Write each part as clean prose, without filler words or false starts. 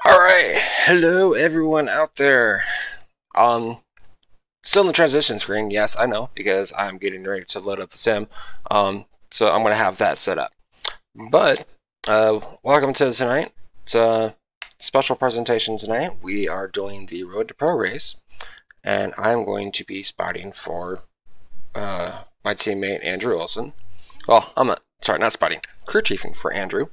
Alright, hello everyone out there. Still in the transition screen, yes, I know, because I'm getting ready to load up the sim. So I'm gonna have that set up. But welcome to tonight. It's a special presentation tonight. We are doing the Road to Pro race, and I'm going to be spotting for my teammate Andrew Wilson. Well, not spotting, crew chiefing for Andrew.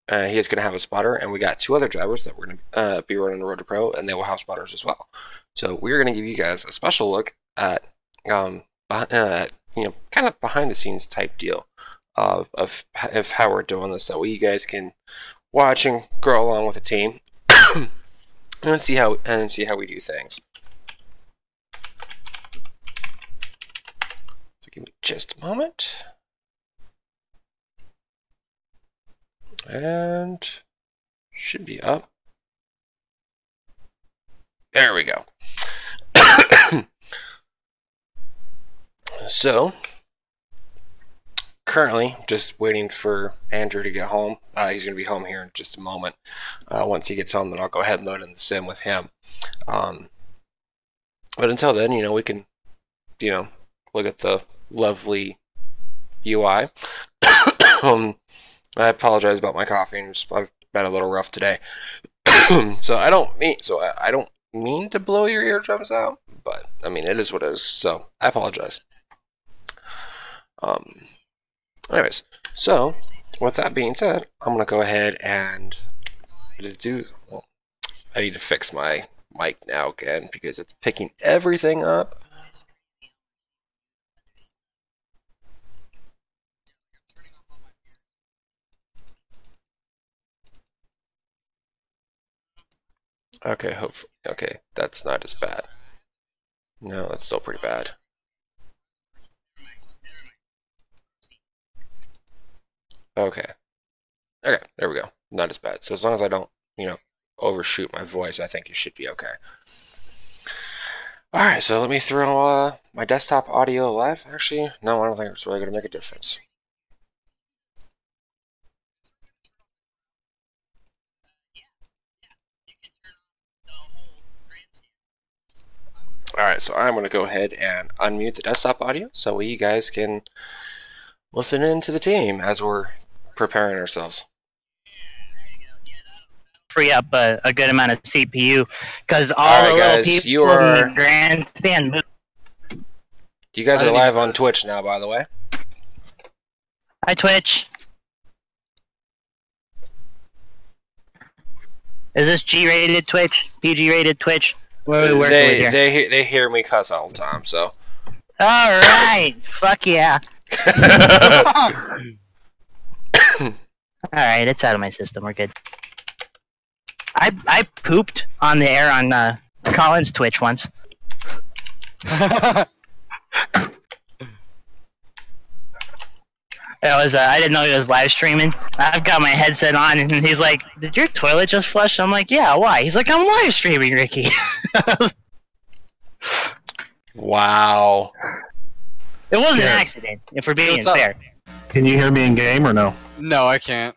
He is going to have a spotter, and we got two other drivers that we're going to be running the Road to Pro, and they will have spotters as well. So we're going to give you guys a special look at, kind of behind the scenes type deal of how we're doing this. That way you guys can watch and grow along with the team, and see how we do things. So give me just a moment. And should be up. There we go. So currently just waiting for Andrew to get home. He's going to be home here in just a moment. Once he gets home, then I'll go ahead and load in the sim with him. But until then, we can, look at the lovely UI. I apologize about my coughing. I've been a little rough today. So I don't mean to blow your eardrums out, but I mean it is what it is. So I apologize. Anyways, so with that being said, I'm gonna go ahead and just do. Well, I need to fix my mic now again because it's picking everything up. Okay, hopefully. Okay, that's not as bad. No, that's still pretty bad. Okay. Okay, there we go. Not as bad. So as long as I don't, overshoot my voice, I think you should be okay. Alright, so let me throw my desktop audio live. Actually, no, I don't think it's really going to make a difference. Alright, so I'm going to go ahead and unmute the desktop audio so you guys can listen in to the team as we're preparing ourselves. Free up a good amount of CPU because all the little people in the grandstand move. You guys are live on Twitch now, by the way. Hi, Twitch. Is this G-rated Twitch? PG-rated Twitch? What are we working with here? They hear me cuss all the time, so. All right, fuck yeah. All right, it's out of my system. We're good. I pooped on the air on Colin's Twitch once. I didn't know he was live streaming. I've got my headset on, and he's like, "Did your toilet just flush?" I'm like, "Yeah, why?" He's like, "I'm live streaming, Ricky." Wow. It was an accident, if we're being fair. Can you hear me in game or no? No, I can't.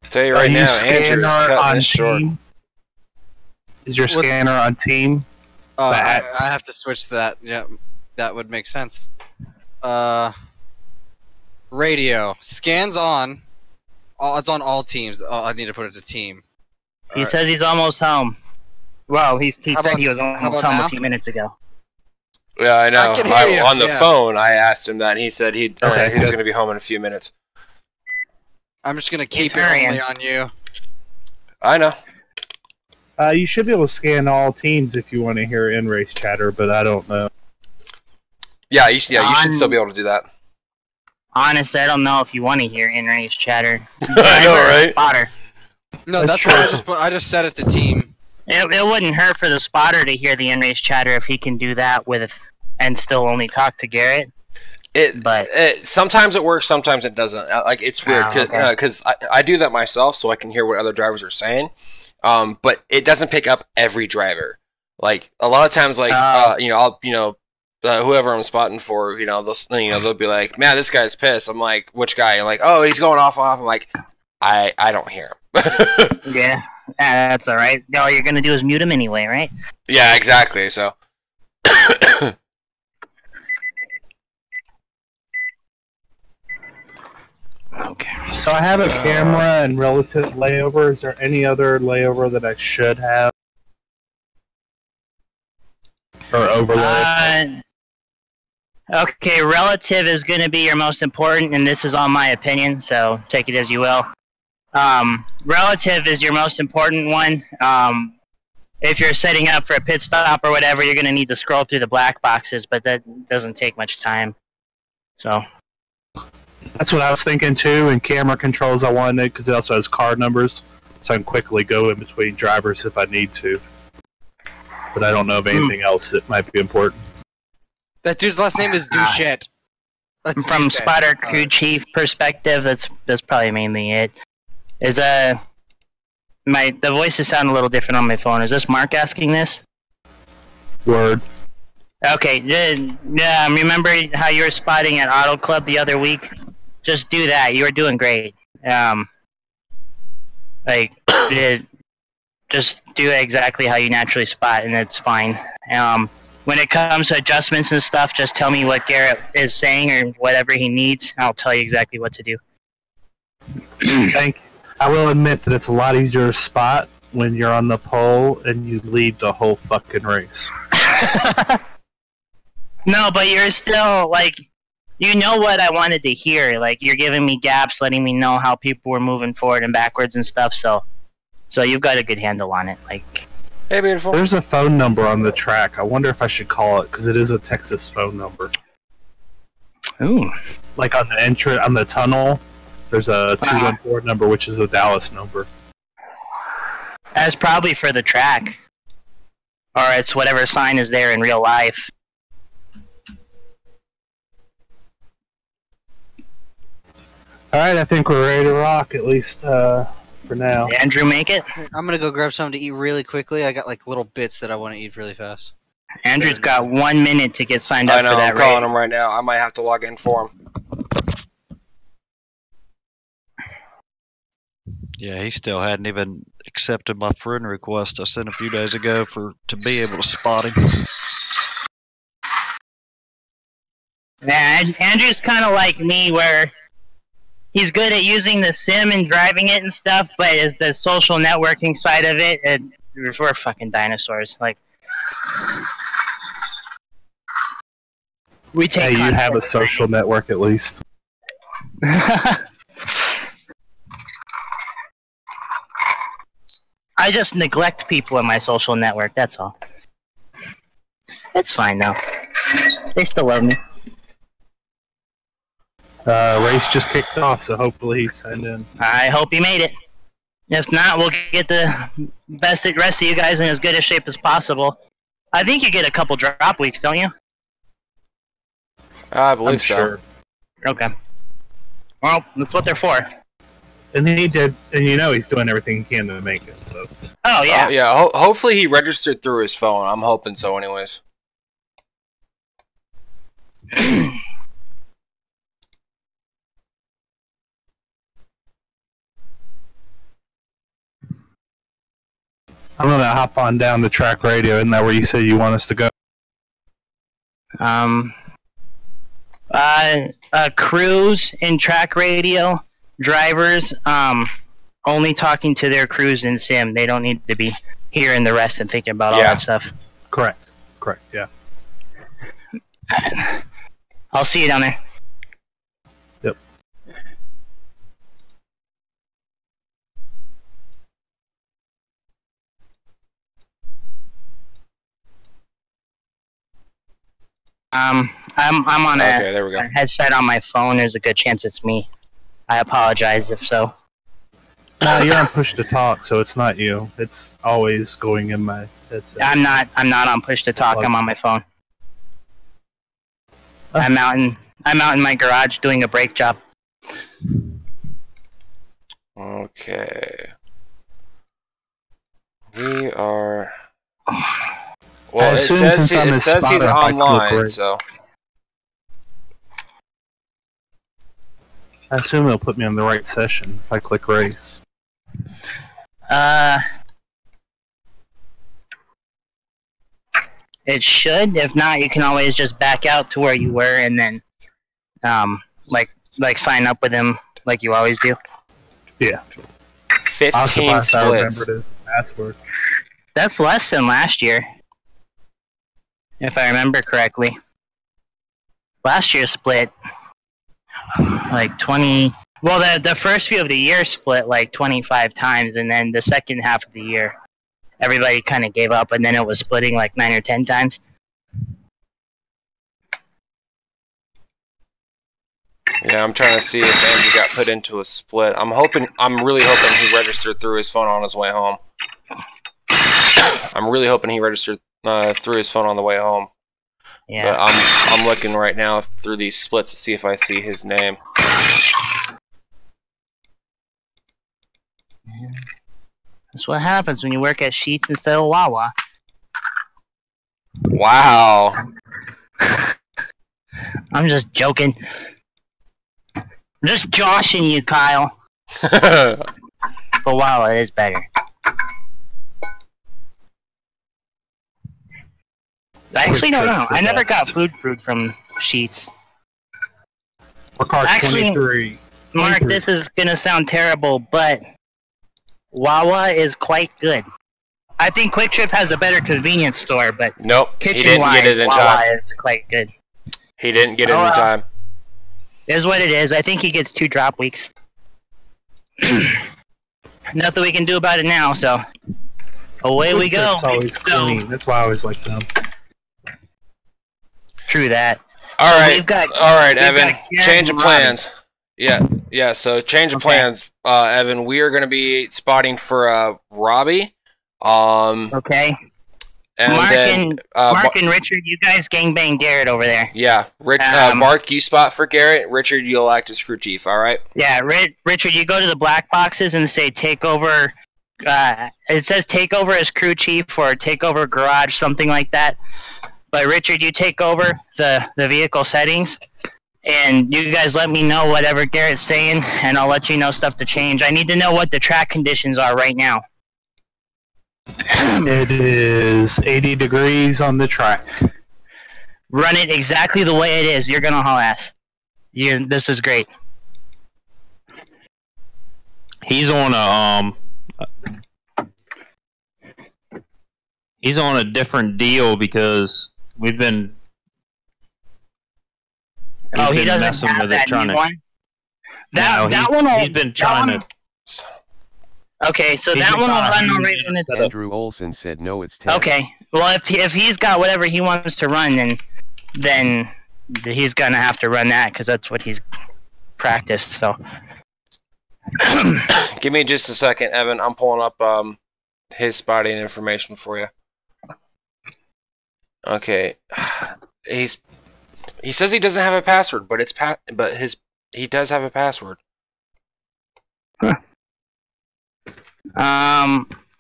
Tell you right now, Andrew is cutting this short. Is your scanner on team? I have to switch to that. Yeah, that would make sense. Radio. Scans on. It's on all teams. I need to put it to team. He says he's almost home. Well, he said he was almost home a few minutes ago. Yeah, I know. On the phone, I asked him that, and he said he was going to be home in a few minutes. I'm just going to keep it only on you. I know. You should be able to scan all teams if you want to hear in-race chatter, but I don't know. Yeah, you should still be able to do that. Honestly, I don't know if you want to hear in-race chatter. I know, right? Spotter. No, that's why I just set it to team. It wouldn't hurt for the spotter to hear the in-race chatter if he can do that and still only talk to Garrett. Sometimes it works, sometimes it doesn't. Like, it's weird because I do that myself, so I can hear what other drivers are saying. But it doesn't pick up every driver. Like a lot of times, like I'll whoever I'm spotting for, they'll be like, "Man, this guy's pissed." I'm like, "Which guy?" You're like, "Oh, he's going off." I'm like, I don't hear him. Yeah, that's all right. All you're gonna do is mute him anyway, right? Yeah, exactly. So. Okay. So I have a camera and relative layover. Is there any other layover that I should have? Or overlay? Okay, relative is going to be your most important, and this is all my opinion, so take it as you will. Relative is your most important one. If you're setting up for a pit stop or whatever, you're going to need to scroll through the black boxes, but that doesn't take much time. So. That's what I was thinking too, and camera controls I wanted because it also has car numbers, so I can quickly go in between drivers if I need to. But I don't know of anything else that might be important. That dude's last name is Duchette. From spotter crew chief perspective, that's probably mainly it. Is the voices sound a little different on my phone. Is this Mark asking this? Word. Okay, yeah. Remember how you were spotting at Auto Club the other week? Just do that. You were doing great. Just do exactly how you naturally spot, and it's fine. When it comes to adjustments and stuff, just tell me what Garrett is saying or whatever he needs. I'll tell you exactly what to do. Thank you. I will admit that it's a lot easier to spot when you're on the pole and you lead the whole fucking race. No, but you're still, like, you know what I wanted to hear. Like, you're giving me gaps, letting me know how people were moving forward and backwards and stuff, so you've got a good handle on it. Like, hey, beautiful. There's a phone number on the track. I wonder if I should call it, because it is a Texas phone number. Ooh. Like on the tunnel, there's a 214 number, which is a Dallas number. That's probably for the track. Or it's whatever sign is there in real life. Alright, I think we're ready to rock, at least for now. Andrew, make it? I'm gonna go grab something to eat really quickly. I got like little bits that I want to eat really fast. Andrew's got 1 minute to get signed up I know, for that I'm calling race. him right now. I might have to log in for him. Yeah, he still hadn't even accepted my friend request I sent a few days ago to be able to spot him. Yeah, Andrew's kind of like me, where he's good at using the sim and driving it and stuff, but as the social networking side of it, we're fucking dinosaurs. Like, we take. Hey, you have a social network at least. I just neglect people in my social network, that's all. It's fine though. They still love me. Race just kicked off, so hopefully he's signed in. I hope he made it. If not, we'll get the rest of you guys in as good a shape as possible. I think you get a couple drop weeks, don't you? I believe I'm so. sure. Okay. Well, that's what they're for. And he did, and you know he's doing everything he can to make it, so. Oh, yeah. Yeah, hopefully he registered through his phone. I'm hoping so anyways. I'm gonna hop on down to track radio. Isn't that where you said you want us to go? Crews in track radio, drivers, only talking to their crews in sim. They don't need to be hearing the rest and thinking about all that stuff. Correct, yeah. I'll see you down there. Yep. I'm on Okay, there we go. a headset on my phone. There's a good chance it's me. I apologize if so. No, you're on push to talk, so it's not you. It's always going in my headset. I'm not on push to talk. I'm on my phone. I'm out in my garage doing a brake job. Okay. We are. I Well, it assume since I'm it his says he's spotter, I click online, race. so I assume it'll put me on the right session if I click race. It should. If not, you can always just back out to where you were and then, like sign up with him like you always do. Yeah. 15 I splits. remembered his password. That's less than last year, if I remember correctly. Last year split like 20. Well, the first few of the year split like 25 times, and then the second half of the year, everybody kind of gave up, and then it was splitting like 9 or 10 times. Yeah, I'm trying to see if Andrew got put into a split. I'm really hoping he registered through his phone on his way home. I'm really hoping he registered through his phone on the way home. Yeah. But I'm looking right now through these splits to see if I see his name. That's what happens when you work at Sheets instead of Wawa. Wow. I'm just joking. I'm just joshing you, Kyle. But Wawa is better. I actually don't know. I never got food from Sheets. Or car Actually, 23. Mark, this is gonna sound terrible, but Wawa is quite good. I think Quick Trip has a better convenience store, but Nope, he didn't kitchen-wise, get it in Wawa time. is quite good. He didn't get it in time. Is what it is. I think he gets 2 drop weeks. Nothing we can do about it now, so away we go. It's always clean. That's why I always like them. True that. All So right, we've got- all right, we've Evan. got Karen Change of and Robbie. plans. Yeah. So change of Okay. plans, Evan. We are going to be spotting for Robbie. Okay. And Mark then and Mark and Richard, you guys gangbang Garrett over there. yeah, Mark, you spot for Garrett. Richard, you'll act as crew chief. All right. Yeah, Richard, you go to the black boxes and say take over. It says take over as crew chief or take over garage, something like that. But Richard, you take over the vehicle settings, and you guys let me know whatever Garrett's saying, and I'll let you know stuff to change. I need to know what the track conditions are right now. It is 80 degrees on the track. Run it exactly the way it is. You're gonna haul ass. This is great. He's on a different deal because we've been Oh, he doesn't messing have with it, that trying new to. one. No, he's been trying to. Okay, so He's that been one will trying to run use right when it's. Andrew Olson said no, it's 10. Okay, well if he's got whatever he wants to run, then he's gonna have to run that because that's what he's practiced. So. Give me just a second, Evan. I'm pulling up his spotting information for you. Okay, he says he doesn't have a password, but he does have a password.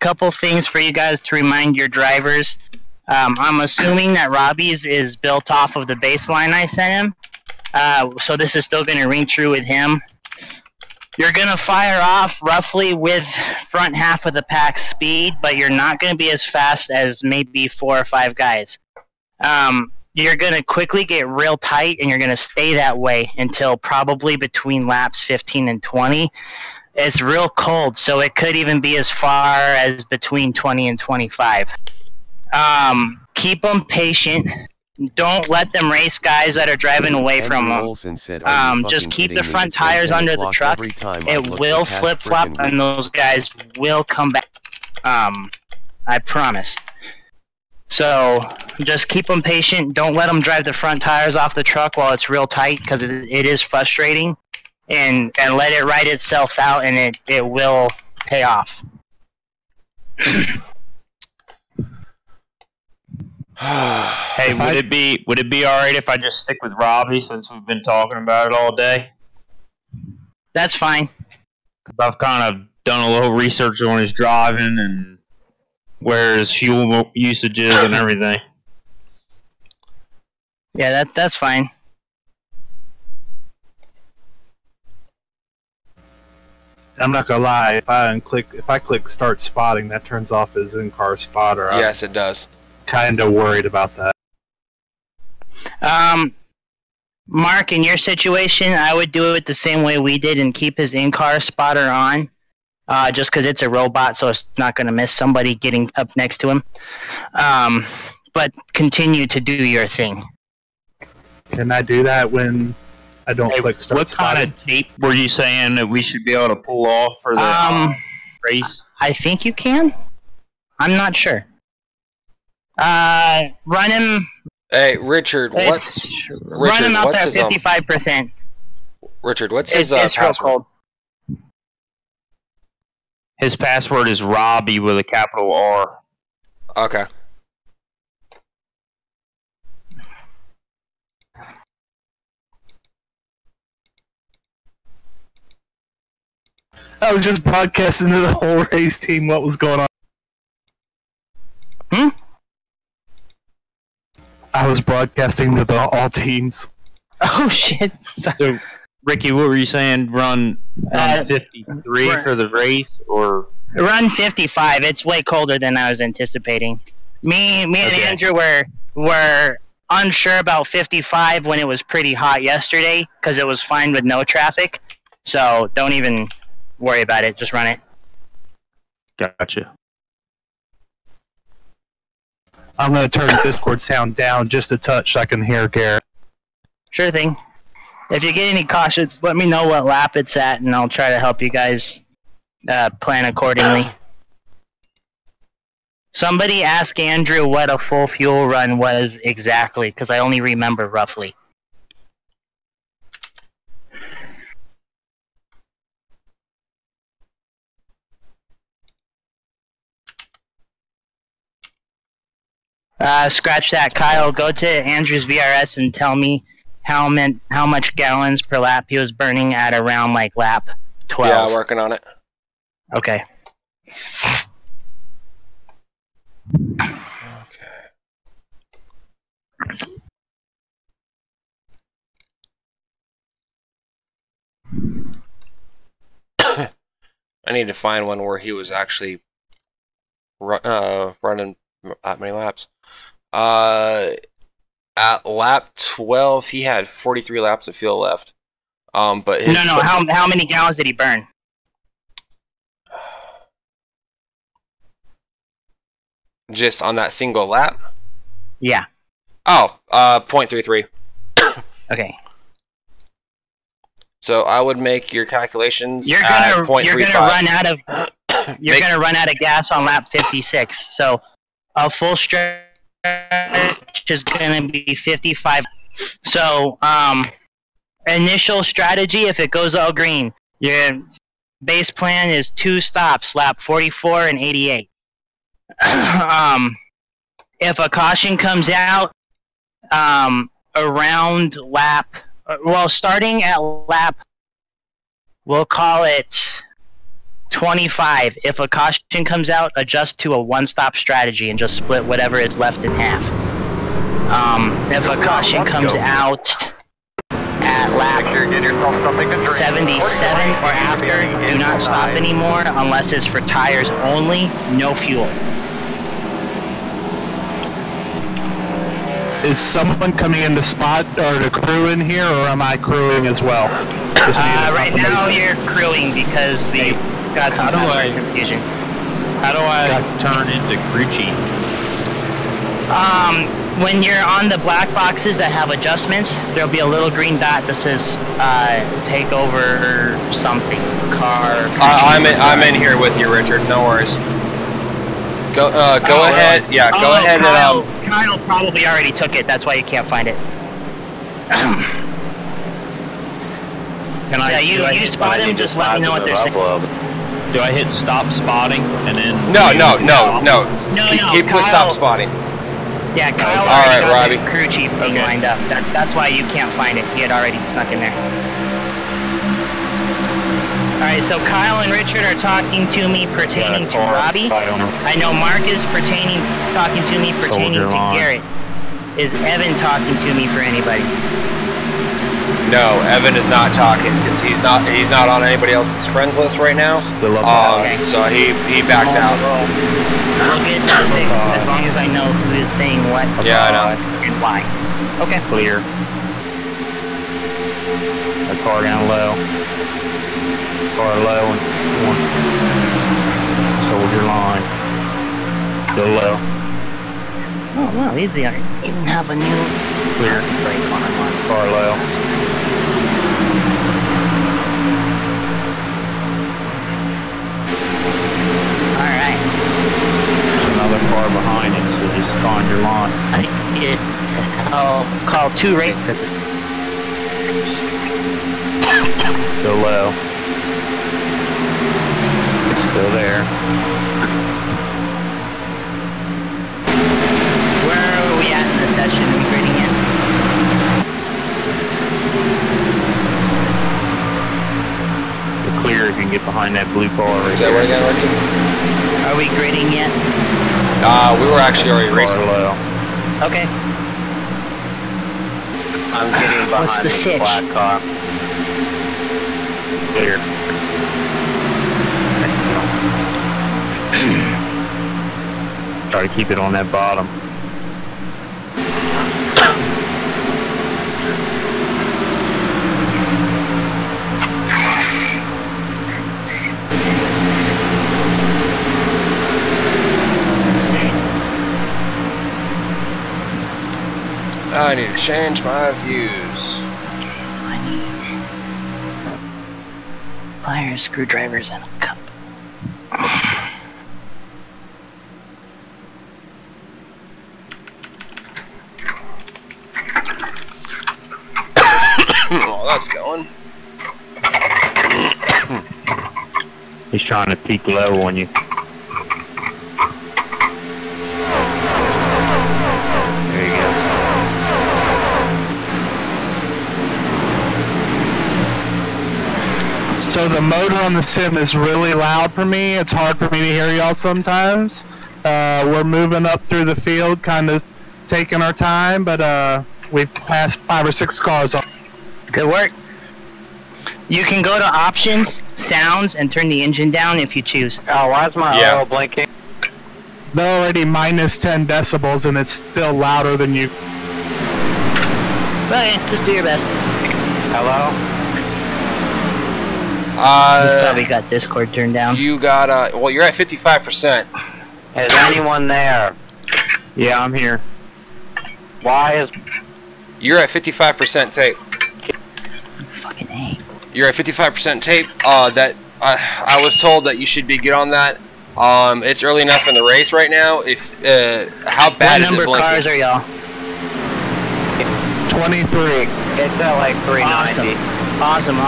Couple things for you guys to remind your drivers. I'm assuming that Robbie's is built off of the baseline I sent him. So this is still going to ring true with him. You're going to fire off roughly with front half of the pack speed, but you're not going to be as fast as maybe 4 or 5 guys. You're going to quickly get real tight, and you're going to stay that way until probably between laps 15 and 20. It's real cold, so it could even be as far as between 20 and 25. Keep them patient. Don't let them race guys that are driving away from them. Olson said, Just keep the front tires under the truck. It will flip-flop, and those guys will come back. I promise. So, just keep them patient. Don't let them drive the front tires off the truck while it's real tight, because it is frustrating. And let it ride itself out, and it will pay off. Hey, would it be all right if I just stick with Robbie since we've been talking about it all day? That's fine. Because I've kind of done a little research on his driving and where his fuel usage is and everything. Yeah, that's fine. I'm not gonna lie. If I click start spotting, that turns off his in-car spotter. Yes, it does. Kind of worried about that. Mark, in your situation, I would do it the same way we did and keep his in-car spotter on. Just because it's a robot, so it's not going to miss somebody getting up next to him. But continue to do your thing. Can I do that when I don't click start What spotting? kind of tape were you saying that we should be able to pull off for the race? I think you can. I'm not sure. Run him. Hey, Richard, what's Run him out his at 55%. Richard, what's his It's real password? cold. His password is Robbie with a capital R. Okay. I was just broadcasting to the whole race team what was going on. I was broadcasting to all teams. Oh shit! So, Ricky, what were you saying? Run 53 for the race, or Run 55. It's way colder than I was anticipating. Me and Andrew were unsure about 55 when it was pretty hot yesterday because it was fine with no traffic. So don't even worry about it. Just run it. Gotcha. I'm going to turn the Discord sound down just a touch so I can hear Garrett. Sure thing. If you get any cautions, let me know what lap it's at, and I'll try to help you guys plan accordingly. Somebody ask Andrew what a full fuel run was exactly, because I only remember roughly. Scratch that, Kyle. Go to Andrew's VRS and tell me how much gallons per lap he was burning at around like lap 12. Yeah, working on it. Okay. I need to find one where he was actually running that many laps. At lap 12, he had 43 laps of fuel left. But his No. How many gallons did he burn? Just on that single lap? Yeah. Oh, 0.33. Okay. So I would make your calculations You're at gonna 0.35. run out of gonna run out of gas on lap 56. So a full stretch is gonna be 55. So initial strategy, if it goes all green, your base plan is 2 stops, lap 44 and 88. If a caution comes out around lap, starting at lap, we'll call it 25. If a caution comes out, adjust to a one-stop strategy and just split whatever is left in half. If a caution comes out at lap 77 or after, do not stop anymore unless it's for tires only, no fuel. Is someone coming in to spot or to crew in here, or am I crewing as well? Right now you're crewing because we got some confusion. How do I turn into crew chief? When you're on the black boxes that have adjustments, there'll be a little green dot that says take over something. Car. I'm in here with you, Richard. No worries. Go ahead. Really? Yeah, go ahead Kyle, and Kyle probably already took it. That's why you can't find it. You spot him. Just let me know what they're saying. Do I hit stop spotting and then? No. Keep with stop spotting. Yeah, Kyle All already right, got Robbie. the crew chief thing lined up. That's why you can't find it. He had already snuck in there. Alright, so Kyle and Richard are talking to me pertaining to Robbie. I know Mark is talking to me pertaining to Garrett. Is Evan talking to me for anybody? No, Evan is not talking because he's not on anybody else's friends list right now. So he backed out. I'll get that fixed as long as I know who is saying what. Yeah, I know. And why. Okay. Clear. A car down low. Car low and one. Soldier line. Go low. Oh wow, easy. I even have a new Clear. brake on. Car low. Alright. There's another car behind it, so just find your line. I'll call 2 rates at this. Go low. Still there. Where are we at in the session? Are we grading in? You're clear if you can get behind that blue car right Say there. what again, Ricky? Are we grading yet? We were actually already Car racing. low. Okay. I'm getting behind What's the this sitch? black car. Clear. Try to keep it on that bottom. I need to change my views. Okay, so I need pliers, screwdrivers, and a cup. Oh, that's going. He's trying to peek low on you. There you go. So the motor on the sim is really loud for me. It's hard for me to hear y'all sometimes. We're moving up through the field, kind of taking our time, but we've passed 5 or 6 cars on. Good work. You can go to options, sounds, and turn the engine down if you choose. Oh, why is my Yeah. oil blinking? They're already minus 10 decibels, and it's still louder than you. Okay, just do your best. Hello? Probably got Discord turned down. You got well, you're at 55%. Is anyone there? Yeah, I'm here. Why is... You're at 55% tape. Fucking A. You're at 55% tape. That I was told that you should be good on that. It's early enough in the race right now. If how bad What is it number blinking? cars are y'all? 23. It's at like 390. Awesome.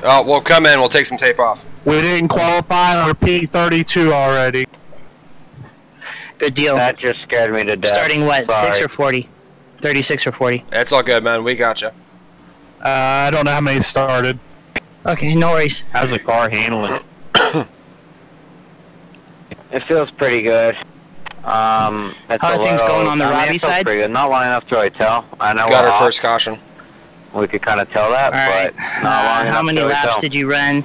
Oh, well, come in. We'll take some tape off. We didn't qualify on P32 already. Good deal. That just scared me to death. Starting what, Sorry. 6 or 40? 36 or 40? It's all good, man. We got you. I don't know how many started. Okay, no worries. How's the car handling? It feels pretty good. It's How are things going on the Robbie it feels side? pretty good. Not long enough to really tell. I know Got we're our off. first caution. We could kind of tell that, Alright. but not long enough How many to really laps tell. did you run?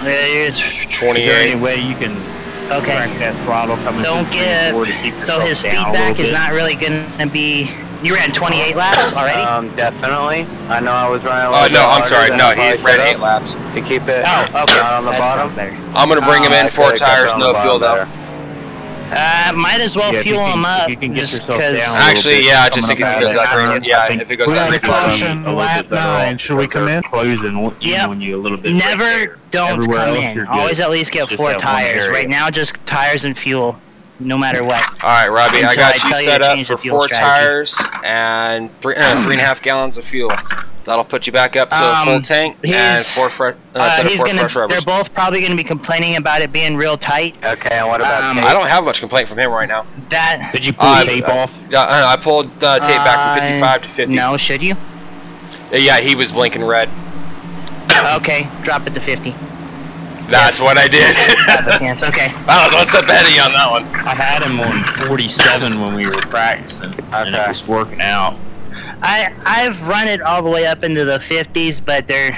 Is there 28. any way you can Okay. crank that throttle coming Don't through get... 3-4 to keep So yourself his down a feedback little is bit? not really going to be... You ran 28 laps already? Definitely. I know I was running a Oh, little bit no, I'm harder sorry. than No, I he probably ran should've 8 laps. to keep it Oh, okay. not on the That bottom. sounds better. I'm going to bring him I in 4 could've kept it tires, on no the fuel, bottom though. better. Might as well Yeah, if you fuel can- him up. if you can get just yourself 'cause- down a little Actually, bit, yeah, just in coming case up it goes out of that that green. curve, Yeah, I think if it goes We that got a green. caution, a little lap bit better 9. off. Should we come in? Closing Yep. on you a little bit. right Never there. don't Everywhere come else, in. you're good. Always at least get Just 4 that one tires. area. Right now, just tires and fuel, no matter what. All right, Robbie, I Until got I you tell you set to up change for the fuel 4 strategy. tires and 3.5 gallons of fuel. That'll put you back up to a full tank and he's- 4 set of 4 fresh They're rubbers. both probably gonna be complaining about it being real tight. Okay, and what about tape? I don't have much complaint from him right now. That Did you pull the tape off? Yeah, I pulled tape back from 55 to 50. No, should you? Yeah, he was blinking red. Okay, drop it to 50. That's what I did. Have a chance. Okay. I was one step ahead of you on that one. I had him on 47 when we were practicing, and it was working out. I've run it all the way up into the 50s, but there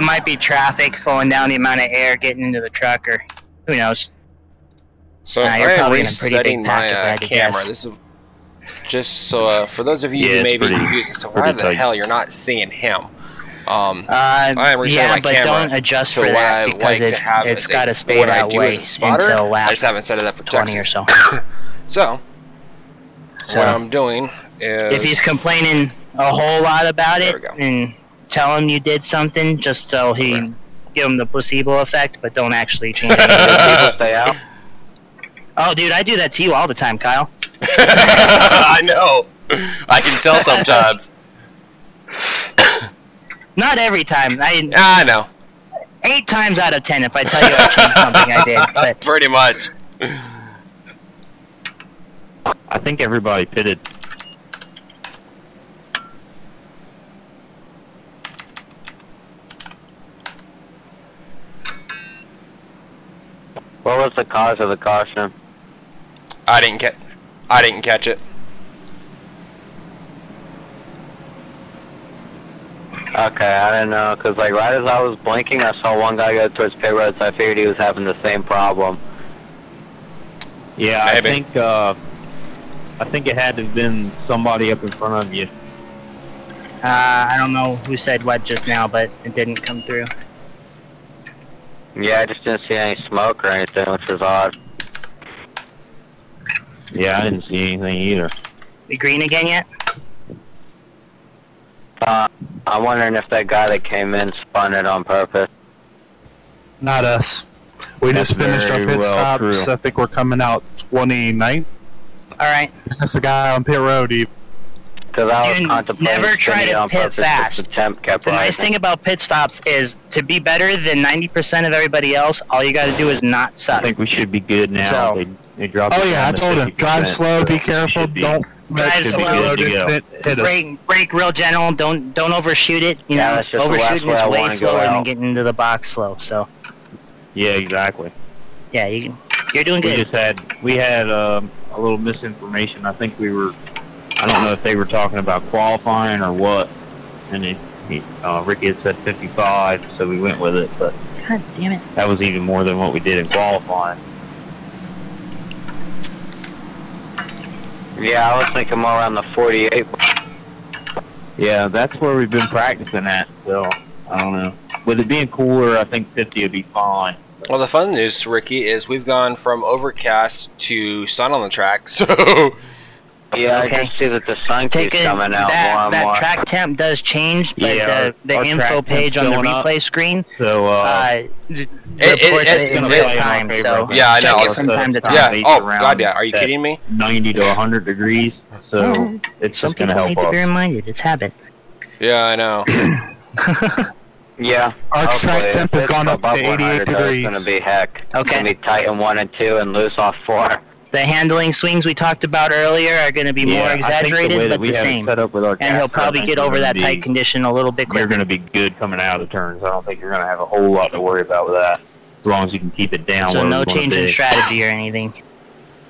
might be traffic slowing down the amount of air getting into the truck, or who knows. So Nah, you're I am probably in a pretty resetting big packet, my I'd camera. guess. This is just so for those of you Yeah, who may it's be pretty- confused as to why pretty the tight. hell you're not seeing him. I am resetting yeah, my but camera don't adjust to for what that I because like to have it's as got to a, stay what I that do way as a spotter. until I lap just haven't set it up for 20 or Texas. so. So what I'm doing is If he's complaining a whole lot about There it, we go. and tell him you did something, just so he Okay. give him the placebo effect, but don't actually change anything. People stay out. Oh, dude, I do that to you all the time, Kyle. I know. I can tell sometimes. Not every time. I know. 8 times out of 10 if I tell you I changed something I did. But Pretty much. I think everybody pitted. What was the cause of the caution? I didn't catch it. Okay, I didn't know, because like right as I was blinking, I saw one guy go towards pit road, so I figured he was having the same problem. Yeah, Maybe. I think it had to have been somebody up in front of you. I don't know who said what just now, but it didn't come through. Yeah, I just didn't see any smoke or anything, which was odd. Yeah, I didn't see anything either. We green again yet? I'm wondering if that guy that came in spun it on purpose. Not us. We That's just finished our very pit well stops. true. I think we're coming out 29th. Alright. That's the guy on pit road. Because I was You contemplating never try spinning it to on pit purpose, but fast. the temp kept The nice rising. thing about pit stops is to be better than 90% of everybody else, all you gotta do is not I suck. think we should be good now. So- They dropped Oh it yeah, I down to told him. 50%, Drive slow, be so careful, should be- don't Drive let slow, pit good to go. hit us. Brake real gentle, don't overshoot it. You Yeah, know, that's just the last overshooting where is I way wanna go slower than out. getting into the box slow, so Yeah, exactly. yeah, you're doing good. We had a little misinformation. I think I don't know if they were talking about qualifying or what. And Ricky had said 55, so we went with it. But God damn it. that was even more than what we did in qualifying. Yeah, I was thinking more around the 48. Yeah, that's where we've been practicing at. So I don't know. With it being cooler, I think 50 would be fine. Well, the fun news, Ricky, is we've gone from overcast to sun on the track. So Yeah, Okay. I can see that the sun keeps coming out more and that more. track temp does change, but Yeah, the our info track page temp's on the going up. replay screen So reports it in gonna real play in our time. favor, So I think. Yeah, I know. check it from time to time. yeah. Based Oh around God, yeah. Are you that kidding me? 90 to 100 degrees. So Oh, it's Some just going to people help need to be us. reminded. It's habit. Yeah, I know. Yeah. Our hopefully, track temp if has it's gone up to above 88 100, though, degrees. It's gonna be heck. It's Okay. gonna be tight in 1 and 2 and loose off 4. The handling swings we talked about earlier are going to be more I think exaggerated, the way that but we the have it same. set up with our And he'll caster, I probably think get we're over gonna that be- tight condition a little bit You're quicker. going to be good coming out of the turns. I don't think you're going to have a whole lot to worry about with that. As long as you can keep it down. So where no we wanna change in be. strategy or anything.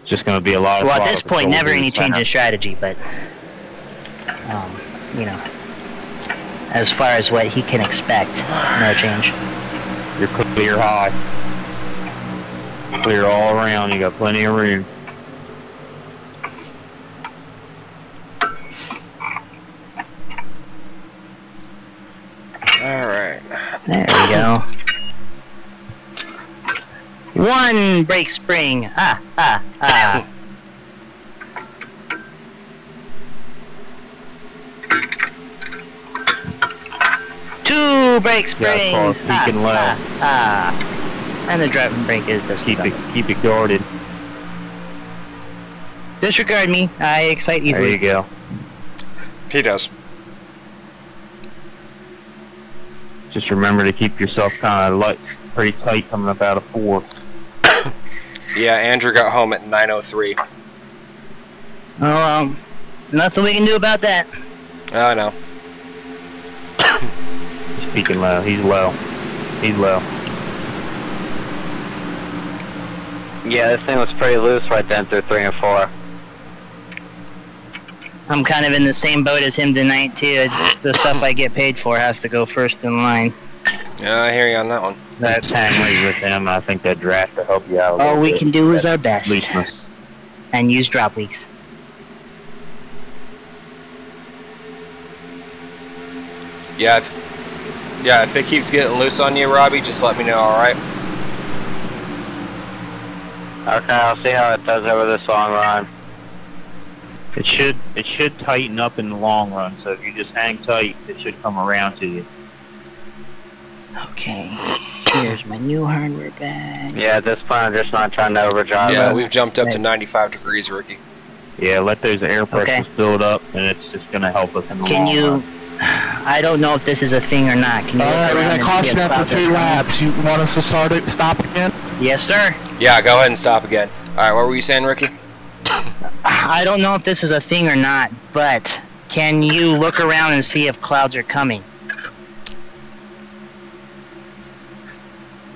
It's just going to be a lot of. Well, at throttle this point, control never through any the change center. in strategy, but you know, as far as what he can expect, no change. You're clear high. Clear all around. You got plenty of room. All right. There we go. One brake spring. Ah. 2 brake springs. car peaking low. And the driving brake is this. Keep it guarded. Disregard me. I excite There easily. you go. He does. Just remember to keep yourself kind of pretty tight coming up out of 4. Yeah, Andrew got home at 9:03. Oh, nothing we can do about that. I know. Speaking low. He's low. He's low. Yeah, this thing was pretty loose right then through 3 and 4. I'm kind of in the same boat as him tonight too. The stuff I get paid for has to go first in line. Yeah, I hear you on that one. That's hang right with them. I think that draft will help you out. All we can do is our best. Looseness. And use drop weeks. Yeah, if it keeps getting loose on you, Robbie, just let me know, alright? Okay, I'll see how it does over this long run. It should tighten up in the long run, so if you just hang tight, it should come around to you. Okay, here's my new hardware bag. Yeah, at this point I'm just not trying to overdrive Yeah, it. we've jumped up to 95 degrees, Ricky. Yeah, let those air pressures build up, and it's just going to help us in the long run. I don't know if this is a thing or not. Can you Alright, we're going to caution after 2 laps. You want us to stop again? Yes, sir. Yeah, go ahead and stop again. Alright, what were you saying, Ricky? I don't know if this is a thing or not, but can you look around and see if clouds are coming?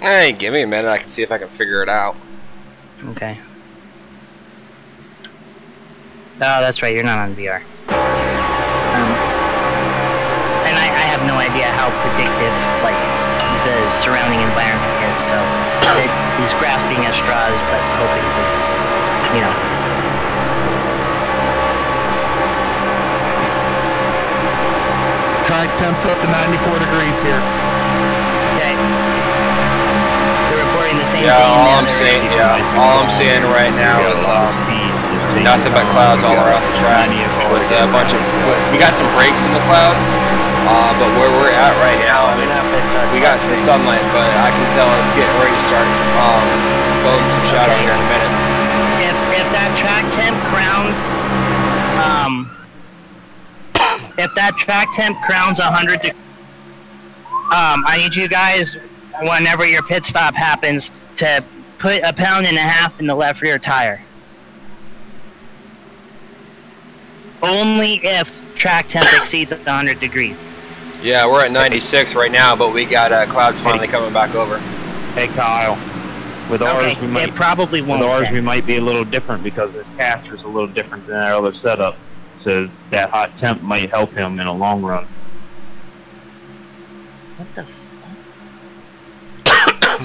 Hey, give me a minute. I can see if I can figure it out. Okay. Oh, that's right. You're not on VR. And I have no idea how predictive, like, the surrounding environment is, so he's grasping at straws, but hoping to, you know. Track temps up to 94 degrees here. Okay. They're reporting the same thing. All I'm seeing right now is nothing but clouds all around the track with a bunch of. We got some breaks in the clouds, but where we're at right now, we got some sunlight, but I can tell it's getting ready to start building some shadow here in a minute. If that track temp crowns, if that track temp crowns 100 degrees, I need you guys, whenever your pit stop happens, to put 1.5 pounds in the left rear tire. Only if track temp exceeds 100 degrees. Yeah, we're at 96 right now, but we got clouds finally coming back over. Hey, Kyle. With ours, we might, it probably won't. With ours, we might be a little different because this caster's a little different than our other setup. So that hot temp might help him in a long run. What the fuck?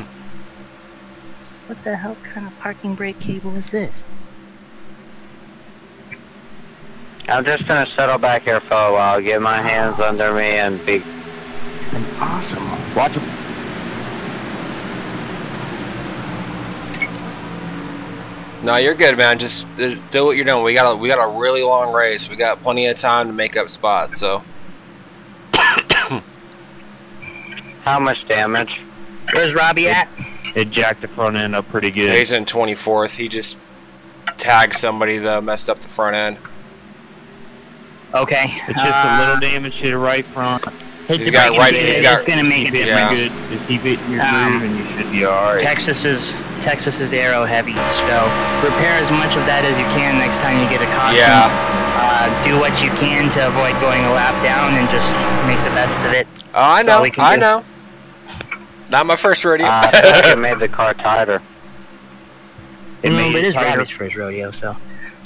What the hell kind of parking brake cable is this? I'm just gonna settle back here for a while, get my hands under me, and be. An awesome one. Watch him. No, you're good, man. Just do what you're doing. We got a really long race. We got plenty of time to make up spots. So. How much damage? Where's Robbie at? It jacked the front end up pretty good. He's in 24th. He just tagged somebody that messed up the front end. Okay. It's just a little damage to the right front. He's gonna make it different. Good. Just keep it in your groove, and you should be all right. Texas is aero heavy, so repair as much of that as you can next time you get a caution. Yeah. Do what you can to avoid going a lap down and just make the best of it. Oh, I know. I know. Not my first rodeo. I think it made the car tighter. It is Robbie's first rodeo, so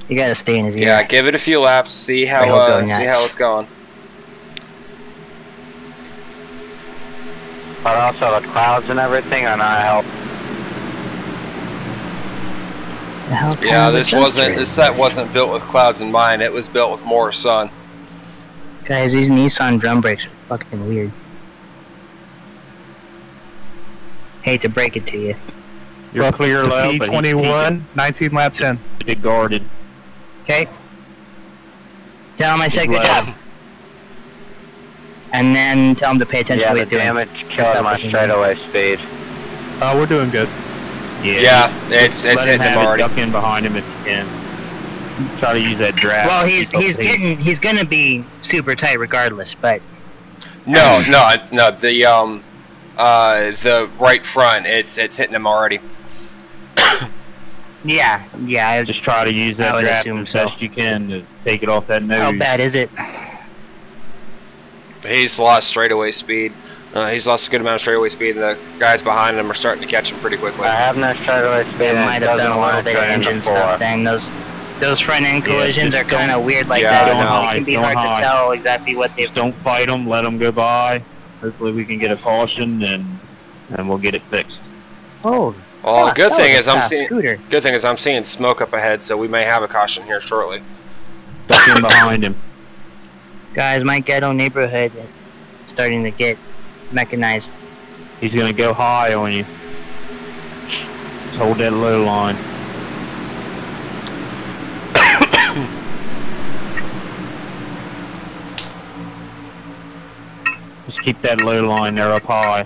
you gotta stay in his ear. Yeah, give it a few laps. See how it's going. But also the clouds and everything are not help. Yeah, this set wasn't built with clouds in mind. It was built with more sun. Guys, these Nissan drum brakes are fucking weird. Hate to break it to you. You're clear low, but P21, 19 laps in. Get guarded. Okay. Tell him I said good job. And then tell him to pay attention to what he's doing. Yeah, the damage killed my straightaway speed. Oh, we're doing good. Yeah, it's hitting him already. Duck in behind him if you can. Try to use that draft. Well, he's gonna be super tight regardless, but no, the right front, it's hitting him already. yeah. Just try to use that draft as best you can to take it off that nose. How bad is it? He's lost straightaway speed. He's lost a good amount of straightaway speed, and the guys behind him are starting to catch him pretty quickly. I have no straightaway speed. It and might it have done doesn't a little want to bit of turn into engine four. stuff. Then those front end collisions just are kind of weird like Yeah, that. I know. It can be Don't hard hide. to tell exactly what they've Just don't fight them. Let them go by. Hopefully we can get a caution and we'll get it fixed. Oh. Well, fuck, good that thing was a is I'm fast seeing. scooter. Good thing is I'm seeing smoke up ahead, so we may have a caution here shortly. Duck in behind him. Guys, my ghetto neighborhood is starting to get mechanized. He's gonna go high on you. Just hold that low line. Just keep that low line there up high.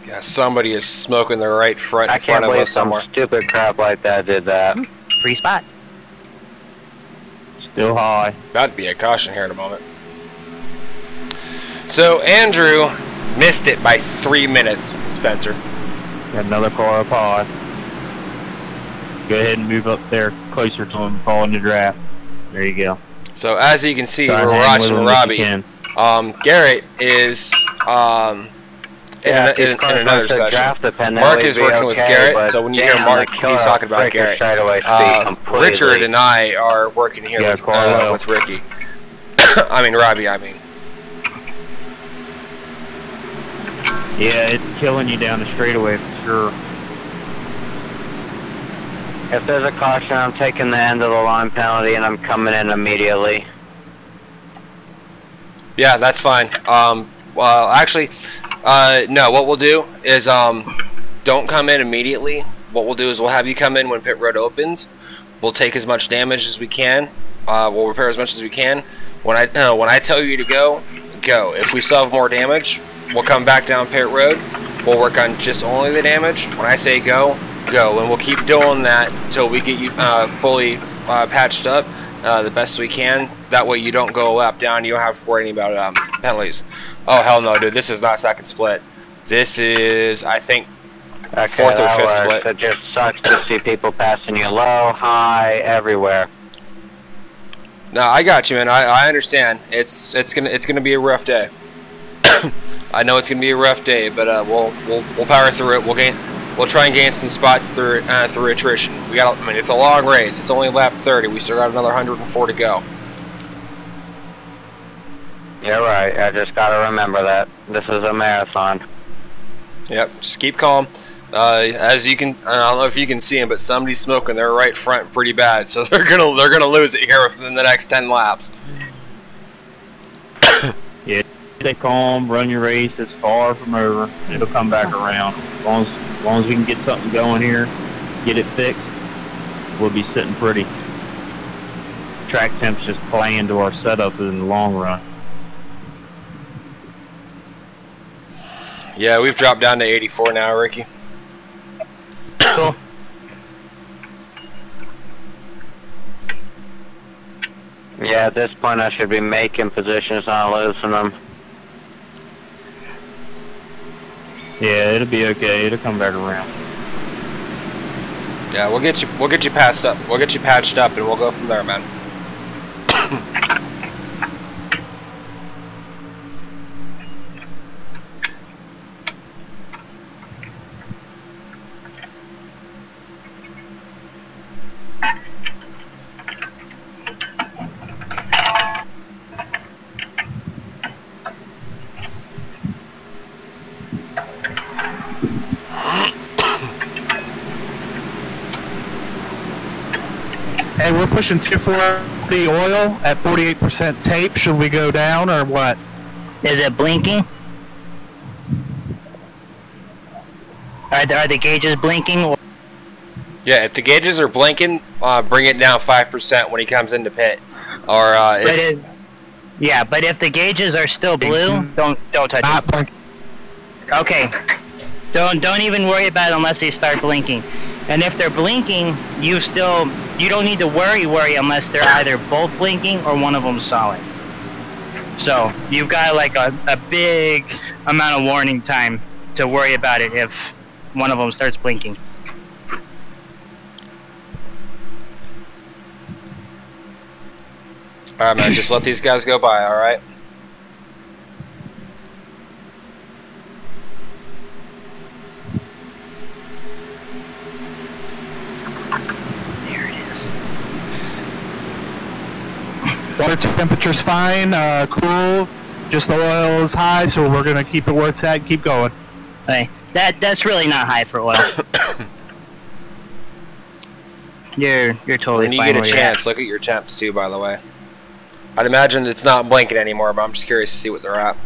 Yeah, somebody is smoking the right front I in front can't of believe us some somewhere. stupid crap like that did that. Free spot. Still high. About to be a caution here in a moment. So Andrew missed it by 3 minutes, Spencer. Got another car up high. Go ahead and move up there closer to him, fall in the draft. There you go. So as you can see, Try and we're hang with watching him if you Robbie. can. Garrett is Yeah, in another session. Mark is working with Garrett, so when you hear Mark, he's talking about Garrett. Richard and I are working here with Ricky. I mean Robbie. Yeah, it's killing you down the straightaway for sure. If there's a caution, I'm taking the end of the line penalty and I'm coming in immediately. Yeah, that's fine. Well, actually, no. What we'll do is don't come in immediately. What we'll do is we'll have you come in when pit road opens. We'll take as much damage as we can. We'll repair as much as we can. When I tell you to go, go. If we still have more damage, we'll come back down pit road. We'll work on just only the damage. When I say go, go, and we'll keep doing that until we get you fully patched up the best we can. That way you don't go a lap down. You don't have to worry about penalties. Oh hell no, dude! This is not second split. This is, I think, fourth or fifth split. It just sucks to see people passing you low, high, everywhere. No, I got you, man. I understand. It's gonna be a rough day. I know it's gonna be a rough day, but we'll power through it. We'll try and gain some spots through attrition. I mean, it's a long race. It's only lap 30. We still got another 104 to go. You're right. I just gotta remember that this is a marathon. Yep. Just keep calm. As you can, I don't know if you can see them, but somebody's smoking their right front pretty bad, so they're gonna lose it here within the next 10 laps. Yeah, stay calm, run your race. It's far from over. It'll come back around. As long as we can get something going here, get it fixed, we'll be sitting pretty. Track temp's just playing to our setup in the long run. Yeah, we've dropped down to 84 now, Ricky. Cool. Yeah, at this point I should be making positions, not losing them. Yeah, it'll be okay. It'll come back around. Yeah, we'll get you passed up. We'll get you patched up, and we'll go from there, man. Hey, we're pushing 240 oil at 48% tape. Should we go down or what? Is it blinking? Are the gauges blinking? Yeah, if the gauges are blinking, bring it down 5% when he comes into pit. Or yeah, but if the gauges are still blue, don't touch Not it. blinking. Okay. Don't even worry about it unless they start blinking. And if they're blinking, you don't need to worry unless they're either both blinking or one of them solid. So you've got like a big amount of warning time to worry about it if one of them starts blinking. Alright, man, just let these guys go by, alright? There it is. Water temperature's fine, cool. Just the oil is high, so we're gonna keep it where it's at and keep going. Okay. That's really not high for oil. You're totally When you fine get a where you're chance, look at your temps too, by the way. I'd imagine it's not blinking anymore, but I'm just curious to see what they're at.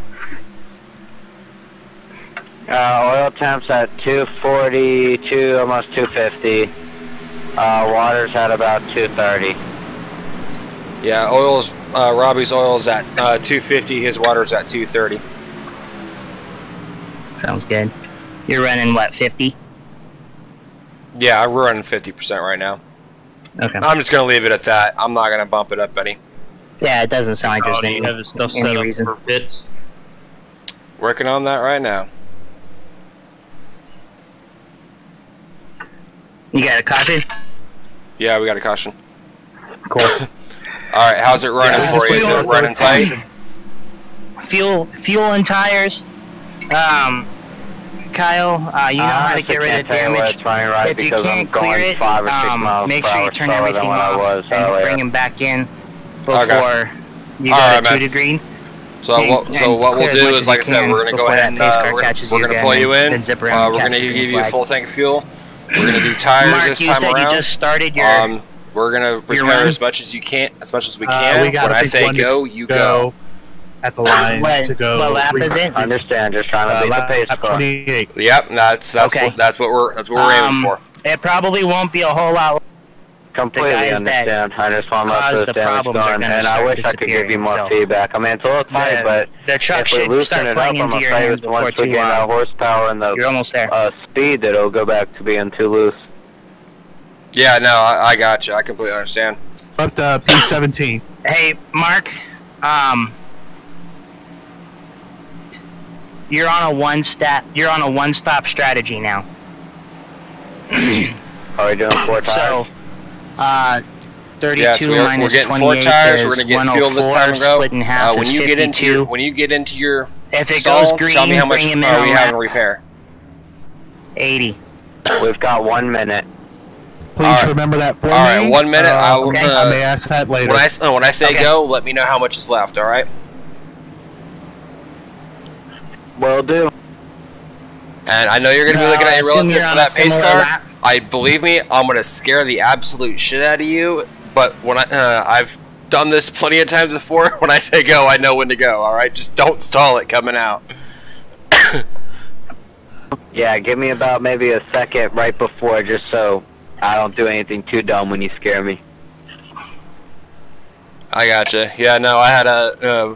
Oil temps at 242, almost 250. Water's at about 230. Yeah, oil's Robbie's oil's at 250. His water's at 230. at. Sounds good. You're running what, 50? Yeah, I'm running 50% right now. Okay. I'm just gonna leave it at that. I'm not gonna bump it up any. Yeah, it doesn't sound like there's Oh, do any, you have stuff any set up reason. for bits? Working on that right now. You got a caution? Yeah, we got a caution. Cool. All right, how's it running Yeah, for you? Is just it running tight? Fuel and tires. Kyle, you know how to get rid of damage. It's running right If you because I'm can't clear going it, 5 or 6 miles make per sure you hour turn slower than everything what I off was and earlier. bring them back in before Okay. you go Alright, to man. 2 to green. So And- what? So and what we'll clear as do much is, as like I you said, can we're gonna go before ahead that and pace car catches we're you gonna again pull you and in. then zip around and We're catch gonna the give you a flag. full tank of fuel. We're gonna do tires Mark, this you time said around. you just started your. We're gonna your repair run? as much as you can, as much as we can. We got When a I big say one to go, you go. at the line What- to go. what lap is it? I understand, just trying to beat the pace lap car. 28. Yep, that's Okay. that's what we're aiming for. It probably won't be a whole lot. Completely guys that understand. I just want most caused of the this damage problems are done, gonna and I start wish I could give you disappearing, more so- feedback. I mean, it's a little tight, but The truck if we should loosen start it playing up, I'm into your afraid hands it's before once we too get that long. horsepower and You're the almost there. speed that it'll go back to being too loose. Yeah, no, I got you. I completely understand. Up to P17. Hey, Mark. You're on a one-stop strategy now. Are we doing 4 tires? So, 32 Yes, we're minus getting 4 28 tires. is We're gonna get fuel this 104, time ago. split in half When is you get into 52. your If it stall, goes green, tell me how much bring him in are we on having lap repair. 80. We've got 1 minute. Please Alright. remember that for me. All right, 1 minute. I will. okay. I may ask that later. When I say Okay. go, let me know how much is left. All right. Will do. And I know you're gonna be looking at your assume relative you're for on that a pace similar car. lap. I believe me, I'm gonna scare the absolute shit out of you. But when I've done this plenty of times before. When I say go, I know when to go. All right, just don't stall it coming out. Yeah, give me about maybe a second right before, just so I don't do anything too dumb when you scare me. I gotcha. Yeah, no, I had a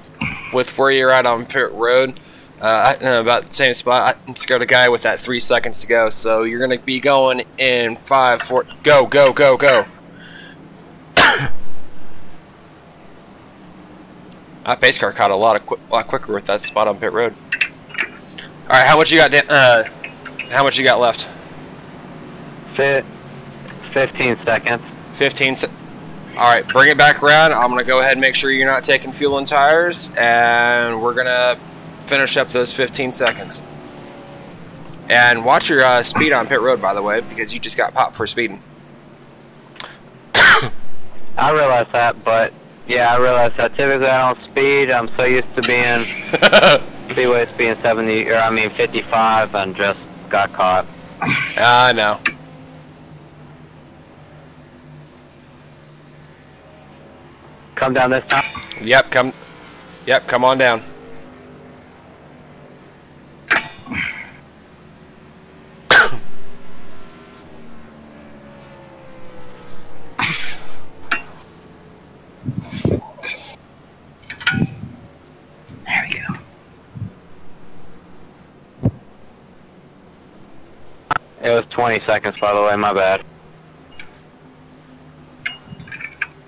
with where you're at on pit road. About the same spot. I scared a guy with that 3 seconds to go. So you're gonna be going in 5, 4. Go, go, go, go. That pace car caught a lot quicker with that spot on pit road. All right, how much you got? How much you got left? 15 seconds. 15. All right, bring it back around. I'm gonna go ahead and make sure you're not taking fuel and tires, and we're gonna finish up those 15 seconds. And watch your speed on pit road, by the way, because you just got popped for speeding. I realize that, but yeah, I realize that. Typically, I don't speed. I'm so used to being speedway being 70, or I mean 55, and just got caught. I know. Come down this time. Yep, come on down. There we go. It was 20 seconds, by the way. My bad.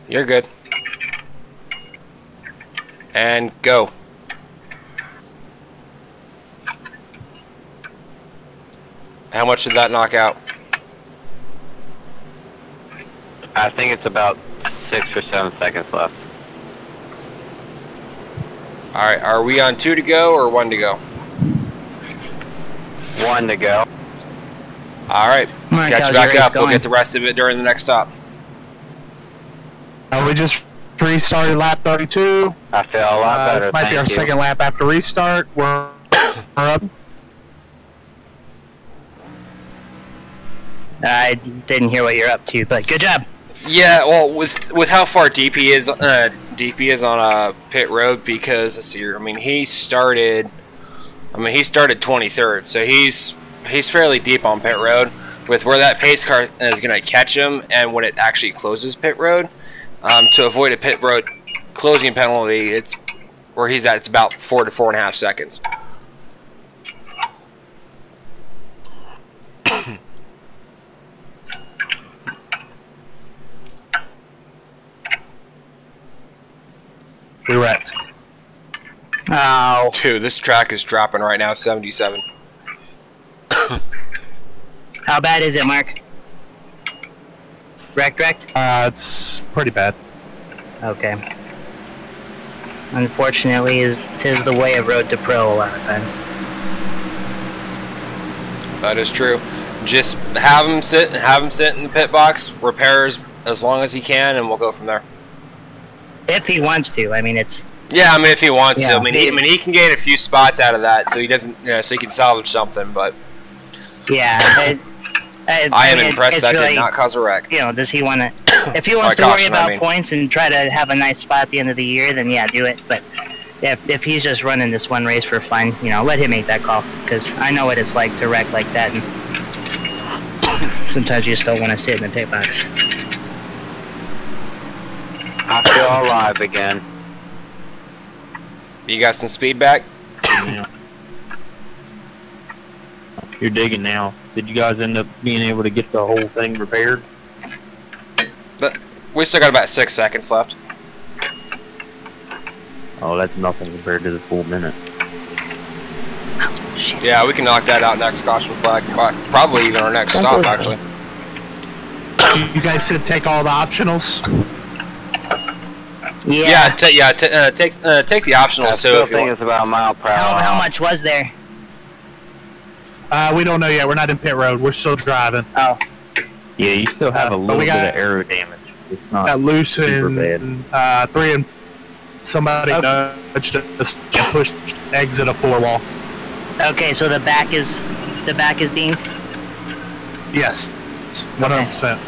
You're good. And go. How much did that knock out? I think it's about 6 or 7 seconds left. All right, are we on 2 to go or 1 to go? 1 to go. All right, Mark, catch how's you your back race up. We'll going? get the rest of it during the next stop. We just restarted lap 32. I feel a lot better. This might be our thank you. second lap after restart. We're up. I didn't hear what you're up to, but good job. Yeah, well, with how far DP is on pit road, because let's see here. I mean, he started 23rd, so he's fairly deep on pit road. With where that pace car is going to catch him, and when it actually closes pit road, to avoid a pit road closing penalty, it's where he's at. It's about 4 to 4.5 seconds. We wrecked. Oh. Dude, this track is dropping right now, 77. How bad is it, Mark? Wrecked? It's pretty bad. Okay. Unfortunately, tis the way of Road to Pro a lot of times. That is true. Just have him sit in the pit box, repairs as long as he can, and we'll go from there. If he wants to, I mean, it's... Yeah, I mean, if he wants to. Yeah. I mean, he can gain a few spots out of that, so he doesn't, so he can salvage something. But Yeah, I am impressed that really, did not cause a wreck. You know, does he want to... If he wants By to worry caution, I about mean. points and try to have a nice spot at the end of the year, then yeah, do it. But if he's just running this one race for fun, you know, let him make that call. Because I know what it's like to wreck like that, and sometimes you just don't want to sit in the pit box. I feel alive again. You got some speed back? Yeah. You're digging now. Did you guys end up being able to get the whole thing repaired? We still got about 6 seconds left. Oh, that's nothing compared to the full minute. Shit. Yeah, we can knock that out next caution flag. Probably even our next stop, actually. You guys said take all the optionals. Yeah. Take the optionals I too still if you think want. it's about a mile per hour. How much was there? We don't know yet. We're not in pit road. We're still driving. Oh. Yeah, you still have a But little we bit got- of aero damage. It's not Got loose super in bad. 3 and somebody nudged us and pushed exit a 4 wall. Okay, so the back is dinged? Yes, 100%.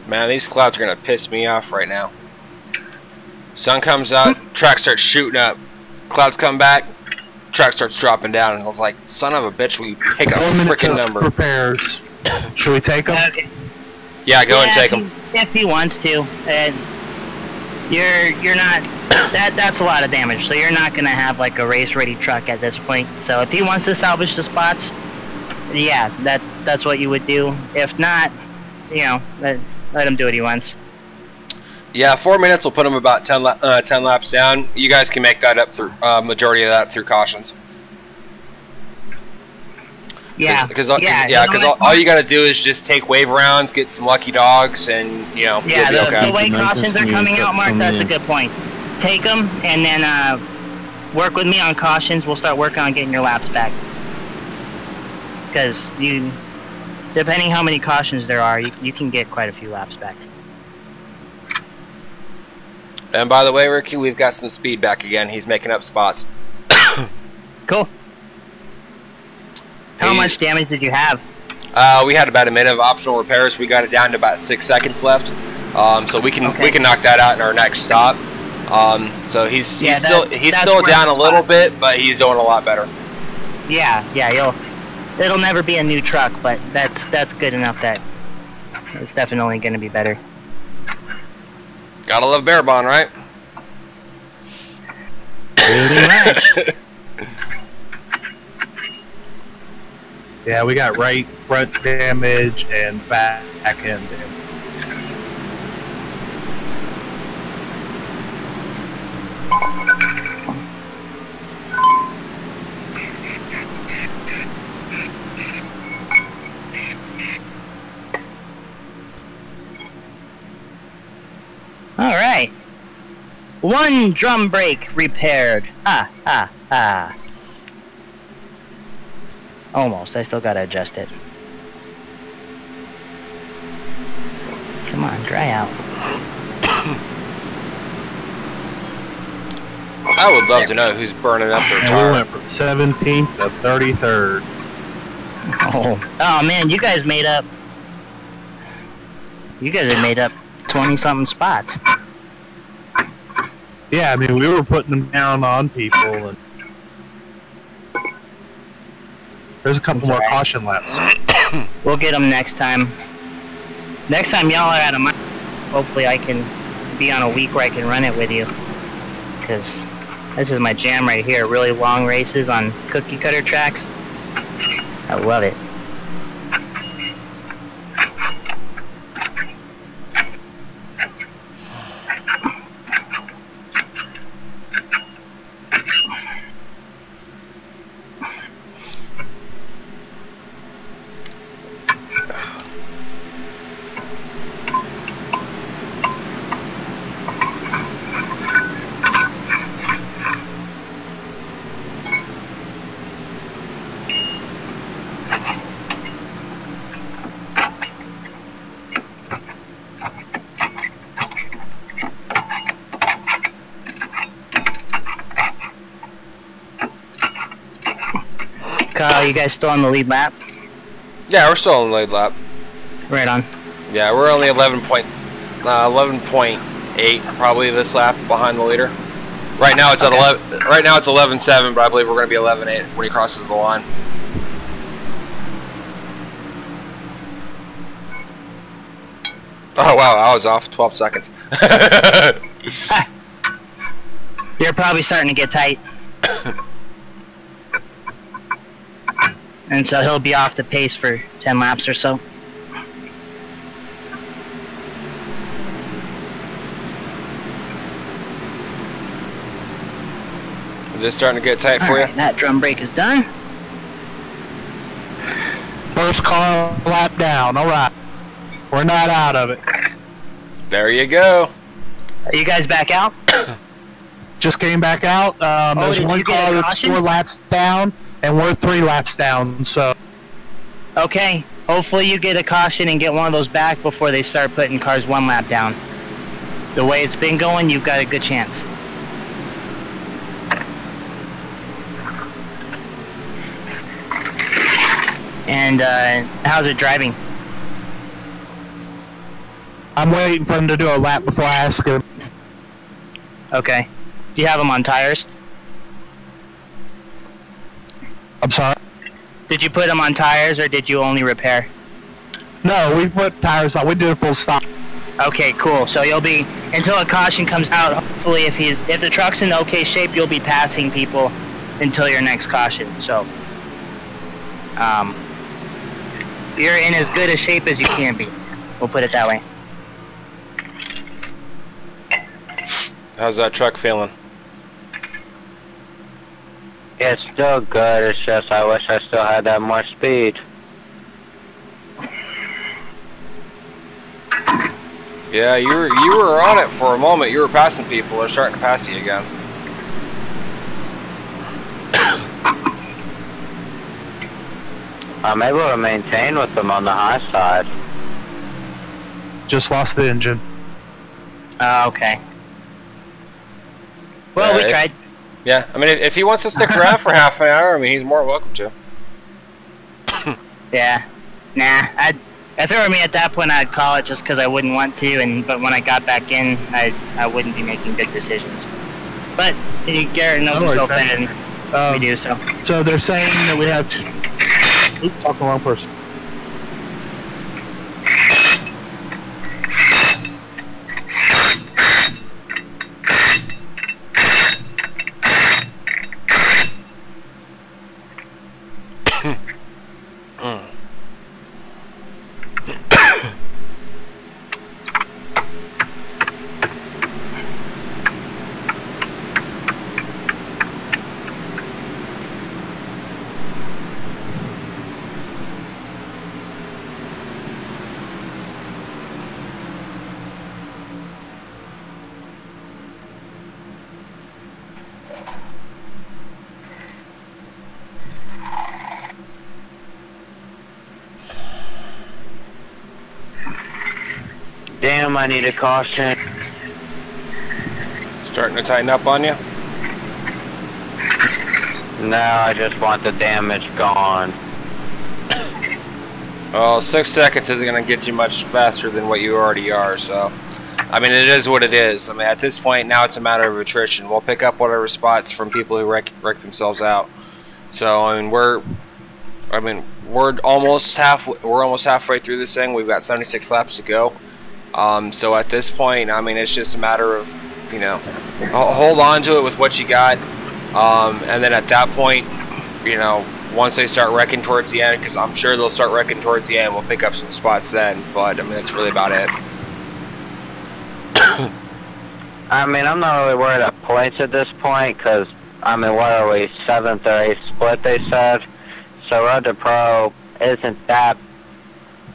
Man, these clouds are gonna piss me off right now. Sun comes out, track starts shooting up. Clouds come back, track starts dropping down, and I was like, son of a bitch, will you pick a 4 minutes freaking of number? repairs. Should we take them? Okay. Yeah, go and take them. If he wants to, and you're not. That's a lot of damage. So you're not gonna have like a race ready truck at this point. So if he wants to salvage the spots, yeah, that's what you would do. If not, you know, let him do what he wants. Yeah, 4 minutes will put him about 10 laps down. You guys can make that up through majority of that through cautions. Yeah, Because all you got to do is just take wave rounds, get some lucky dogs, and yeah. you'll be okay. The way cautions are coming out, Mark, that's a good point. Take them and then work with me on cautions. We'll start working on getting your laps back. Because depending how many cautions there are, you can get quite a few laps back. And by the way, Ricky, we've got some speed back again. He's making up spots. Cool. How much damage did you have? We had about a minute of optional repairs. We got it down to about 6 seconds left. So we can knock that out in our next stop. So he's still down a little bit, but he's doing a lot better. Yeah, it'll never be a new truck, but that's good enough that it's definitely going to be better. Gotta love Bear Bond, right? Pretty much. Yeah, we got right front damage and back end damage. One drum brake repaired. Almost. I still gotta adjust it. Come on, dry out. I would love to know who's burning up their And tire. we went from 17th to 33rd. Oh man, you guys made up. You guys have made up 20-something spots. Yeah, I mean, we were putting them down on people, and there's a couple more caution laps. We'll get them next time. Next time y'all are out of my... Hopefully I can be on a week where I can run it with you. Because this is my jam right here. Really long races on cookie cutter tracks. I love it. Kyle, you guys still on the lead lap? Yeah, we're still on the lead lap. Right on. Yeah, we're only 11.8 probably this lap behind the leader. Right now it's at 11. Right now it's 11.7, but I believe we're going to be 11.8 when he crosses the line. Oh wow, I was off 12 seconds. You're probably starting to get tight. And so he'll be off the pace for 10 laps or so. Is this starting to get tight for you? That drum brake is done. First car lap down. All right, we're not out of it. There you go. Are you guys back out? Just came back out. There's did one you get car a that's caution? 4 laps down, and we're 3 laps down. So Okay. Hopefully you get a caution and get one of those back before they start putting cars 1 lap down. The way it's been going, you've got a good chance. And how's it driving? I'm waiting for him to do a lap before I ask him. Okay. Do you have them on tires? I'm sorry. Did you put them on tires or did you only repair? No, we put tires on. We did a full stop. Okay, cool. So you'll be, until a caution comes out, hopefully if the truck's in okay shape, you'll be passing people until your next caution. So you're in as good a shape as you can be. We'll put it that way. How's that truck feeling? It's still good, it's just I wish I still had that much speed. Yeah, you were on it for a moment. You were passing people. They're starting to pass you again. I'm able to maintain with them on the high side. Just lost the engine. Okay. Well, we tried. Yeah, I mean, if he wants to stick around for half an hour, I mean, he's more welcome to. Yeah. Nah, if it were me at that point, I'd call it just because I wouldn't want to, but when I got back in, I wouldn't be making big decisions. But Garrett knows himself better than we do, so. So they're saying that we have to... Oops, talking the wrong person. time I need a caution. Starting to tighten up on you? No, I just want the damage gone. Well, 6 seconds isn't going to get you much faster than what you already are, so... I mean, it is what it is. I mean, at this point, now it's a matter of attrition. We'll pick up whatever spots from people who wreck themselves out. So, I mean, we're almost halfway through this thing. We've got 76 laps to go. So at this point, I mean, it's just a matter of, you know, hold on to it with what you got. And then at that point, you know, once they start wrecking towards the end, because I'm sure they'll start wrecking towards the end, we'll pick up some spots then. But, I mean, that's really about it. I mean, I'm not really worried about points at this point, because, I mean, what are we, 7th or 8th split, they said? So Road to Pro isn't that,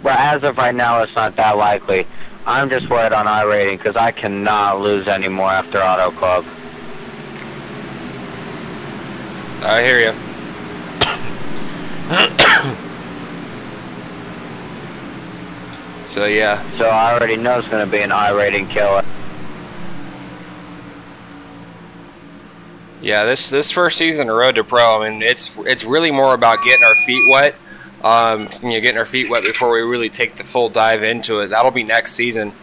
well, as of right now, it's not that likely. I'm just worried on iRacing, because I cannot lose anymore after Auto Club. I hear you. So, yeah. So I already know it's going to be an iRacing killer. Yeah, this first season of Road to Pro, I mean, it's really more about getting our feet wet. You know, getting our feet wet before we really take the full dive into it. That'll be next season.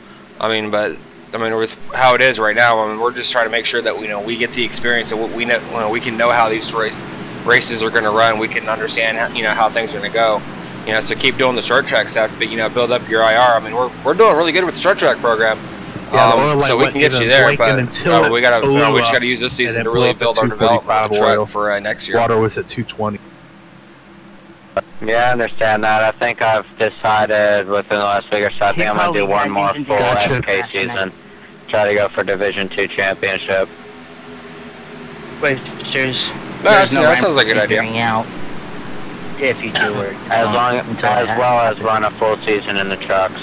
I mean, but I mean, with how it is right now, I mean, we're just trying to make sure that we get the experience and we know, you know, we can know how these races are going to run. We can understand how, you know, how things are going to go. You know, so keep doing the short track stuff, but you know, build up your IR. I mean, we're doing really good with the short track program. Yeah, so we can get you there, but we just got to use this season to really build our development of the truck for next year. Water was at 220. Yeah, I understand that. I think I've decided within the last week or so, I think I'm going to do one more full SK season. Try to go for Division 2 championship. Wait, there's that sounds like a good idea. Out if you do it. As well as run a full season in the trucks.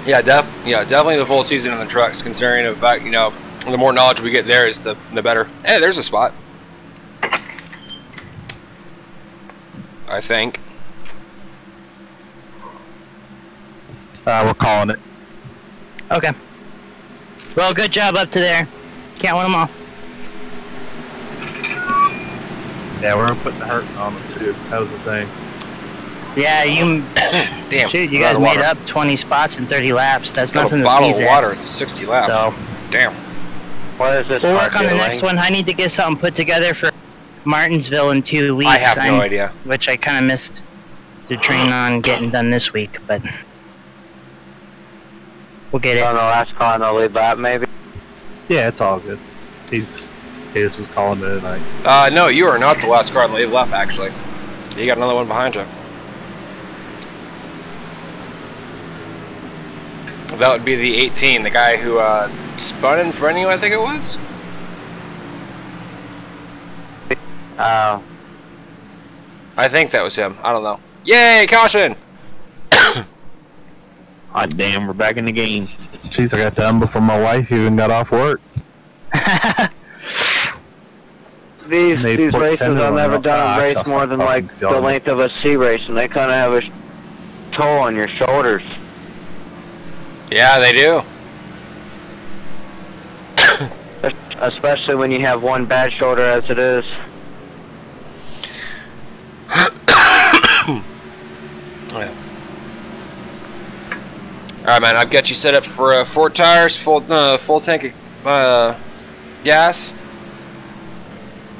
Yeah, definitely the full season in the trucks, considering the fact, you know, the more knowledge we get there is the better. Hey, there's a spot. I think. We're calling it. Okay. Well, good job up to there. Can't win them all. Yeah, we're putting the hurt on them too. That was the thing. Yeah, you. Damn. Shoot, you guys made up 20 spots in 30 laps. That's nothing to bottle sneeze of water at. in 60 laps. So, damn. What is this? We'll work on the next one. I need to get something put together for Martinsville in 2 weeks. I have no idea. Which I kind of missed the train on getting done this week, but we'll get it. On the last car on the lead lap, maybe? Yeah, it's all good. He just was calling it tonight. No, you are not the last car on the lead lap, actually. You got another one behind you. That would be the 18, the guy who spun in front of you, I think it was? I think that was him. I don't know. Yay, caution! Oh, damn, we're back in the game. Jeez, I got done before my wife even got off work. These races I've never done a race more than like the length of a C race, and they kind of have a toll on your shoulders. Yeah, they do. Especially when you have one bad shoulder as it is. Alright, man, I've got you set up for 4 tires, full tank of gas.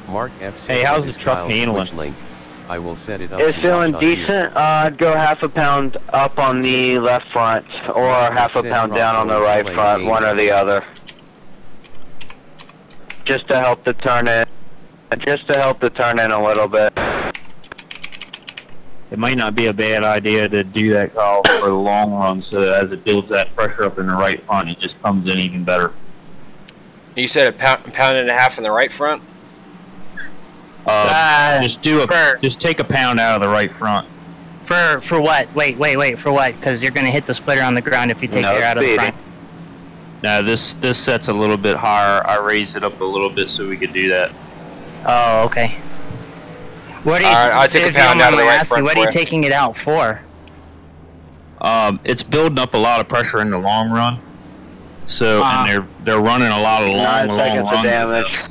Mark FC. Hey, how's the truck handling? Link. I will set it up. It's feeling decent. I'd go half a pound up on the left front, or half a pound down on the right front, one or the other. Just to help the turn in. Just to help the turn in a little bit. It might not be a bad idea to do that call for the long run, so that as it builds that pressure up in the right front, it just comes in even better. You said a pound and a half in the right front? Just take a pound out of the right front. For what? Wait, for what? Because you're going to hit the splitter on the ground if you take air out of the front. Now this set's a little bit higher. I raised it up a little bit so we could do that. Oh, okay. What are you? Alright, I'll take a pound out of the right front. What are you taking it out for? It's building up a lot of pressure in the long run. So and they're running a lot of long runs. Damage.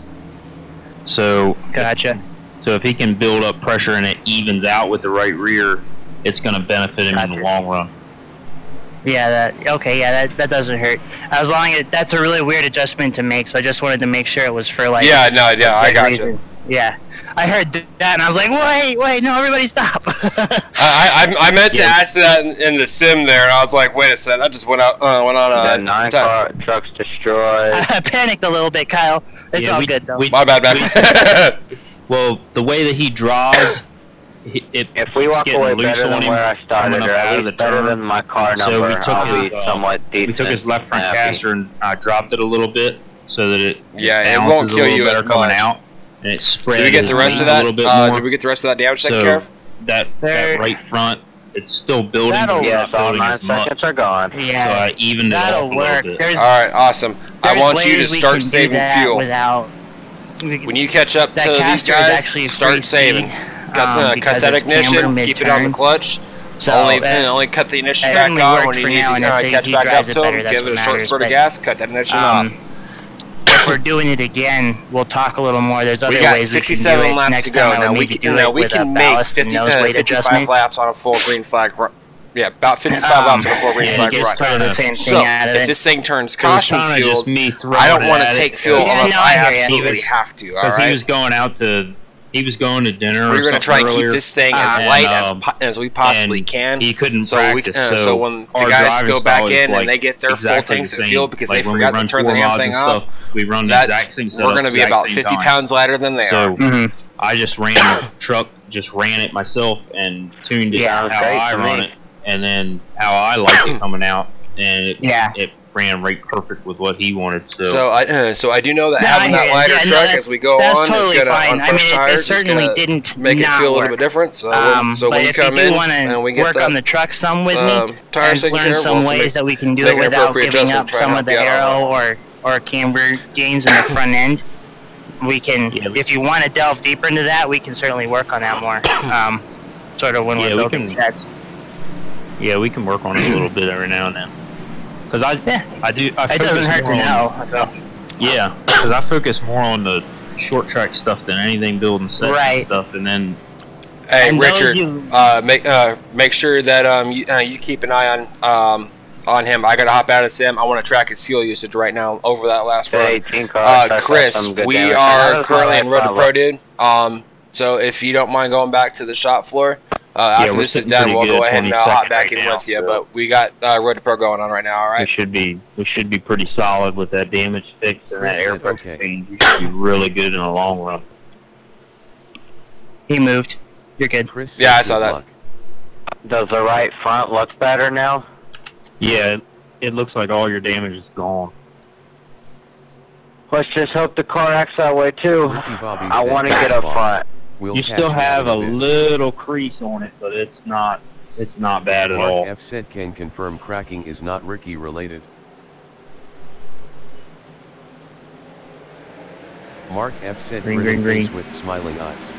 So Gotcha. So if he can build up pressure and it evens out with the right rear, it's going to benefit him in the long run. Yeah, that doesn't hurt. As long as that's a really weird adjustment to make, so I just wanted to make sure it was for like. Yeah, no, yeah, I got you. Yeah, I heard that and I was like, wait, no, everybody stop. I meant to ask that in the sim there, and I was like, wait a second, I just went on. The 9 car trucks destroyed. I panicked a little bit, Kyle. It's all good though. My bad. Well, the way that he drives. If we walk away better than where I started, or at least better than my car number, so we took I'll be somewhat decent. We took his left front caster and dropped it a little bit so that it won't kill you as coming much. Out, and it spread. Did we get the rest of that? Did we get the rest of that damage taken care of? That right front, it's still building. Yes, all 9 seconds are gone. Yeah, so I evened it off a little bit. All right, awesome. I want you to start saving fuel. When you catch up to these guys, start saving. Cut that ignition, keep it on the clutch. So only cut the ignition back on when you need to catch back up to them. Give it a short spurt of gas, cut that ignition off. If we're doing it again, we'll talk a little more. There's other we got ways 67 we can do it. laps Next to go. time Now we can make 55 laps on a full green flag run. Yeah, about 55 laps on a full green flag run. So if this thing turns caution fueled, I don't want to take fuel unless I absolutely have to. Because he was going out to. He was going to dinner. We're going to try and keep this thing as light as we possibly can. He couldn't practice. So when the guys go back in and they get their full tanks of fuel because they forgot to turn the damn thing off, we run the exact same setup. We're going to be about 50 pounds lighter than they are. I just ran the truck, ran it myself and tuned it how I run it, and then how I liked it coming out, and it ran right perfect with what he wanted. So I do know that having that lighter truck as we go on is going to, on first tires, make it feel a little bit different. So when we come in and we get work on the truck some with me, tire and learn some ways that we can do it without giving up some of the aero or camber gains in the front end. We can, if you want to delve deeper into that, we can certainly work on that more. Sort of when we're building sets. Yeah, we can work on it a little bit every now and then. Because I do. It doesn't hurt to know. So. Yeah, because I focus more on the short track stuff than anything building sets and stuff, and then. Hey, and Richard, make sure that you keep an eye on him. I gotta hop out of sim. I want to track his fuel usage right now over that last run. Chris, we are currently in Road to Pro, dude. So if you don't mind going back to the shop floor. After this is done, we'll go ahead and hop back in with you. But we got Road to Pro going on right now. All right. We should be pretty solid with that damage fix and that air pressure change. We should be really good in the long run. He moved. You're good. Yeah, I saw that. Does the right front look better now? Yeah, it looks like all your damage is gone. Let's just hope the car acts that way too. I want to get up front. You still have a little crease on it, but it's not bad at all. Mark F said can confirm cracking is not Ricky related. Mark F said green with smiling eyes.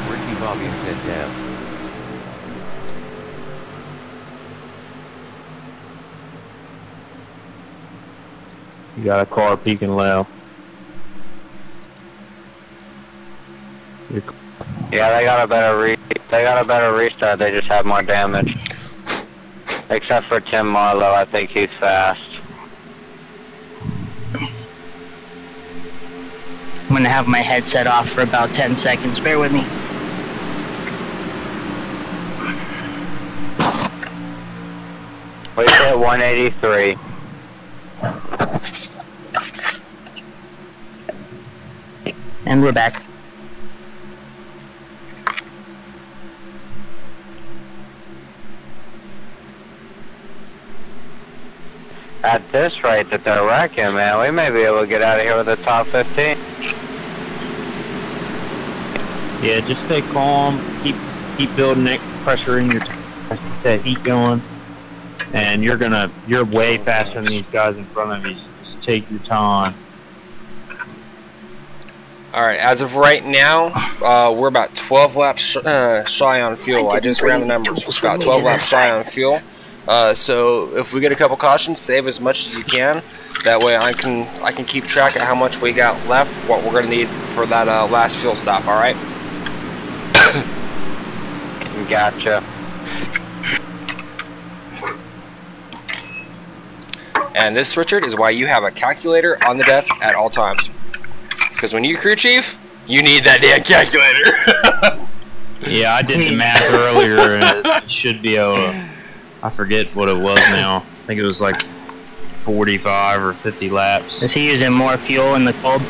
Ricky Bobby said damn. You got a car peeking low. Yeah, they got a better restart. They just have more damage. Except for Tim Marlowe, I think he's fast. I'm gonna have my headset off for about 10 seconds. Bear with me. We hit 183. And we're back. At this rate that they're wrecking, man, we may be able to get out of here with the top 15. Yeah, just stay calm. Keep building that pressure in your tires. Keep that heat going. And you're way faster than these guys in front of you. Just take your time. All right, as of right now, we're about 12 laps shy on fuel. I just ran the numbers. We're about 12 laps shy on fuel. So if we get a couple cautions, save as much as you can. That way I can keep track of how much we got left, what we're going to need for that last fuel stop, all right? Gotcha. And this, Richard, is why you have a calculator on the desk at all times. Because when you crew chief, you need that damn calculator. Yeah, I did the math earlier, and it should be able to, I forget what it was now. I think it was like 45 or 50 laps. Is he using more fuel in the cold?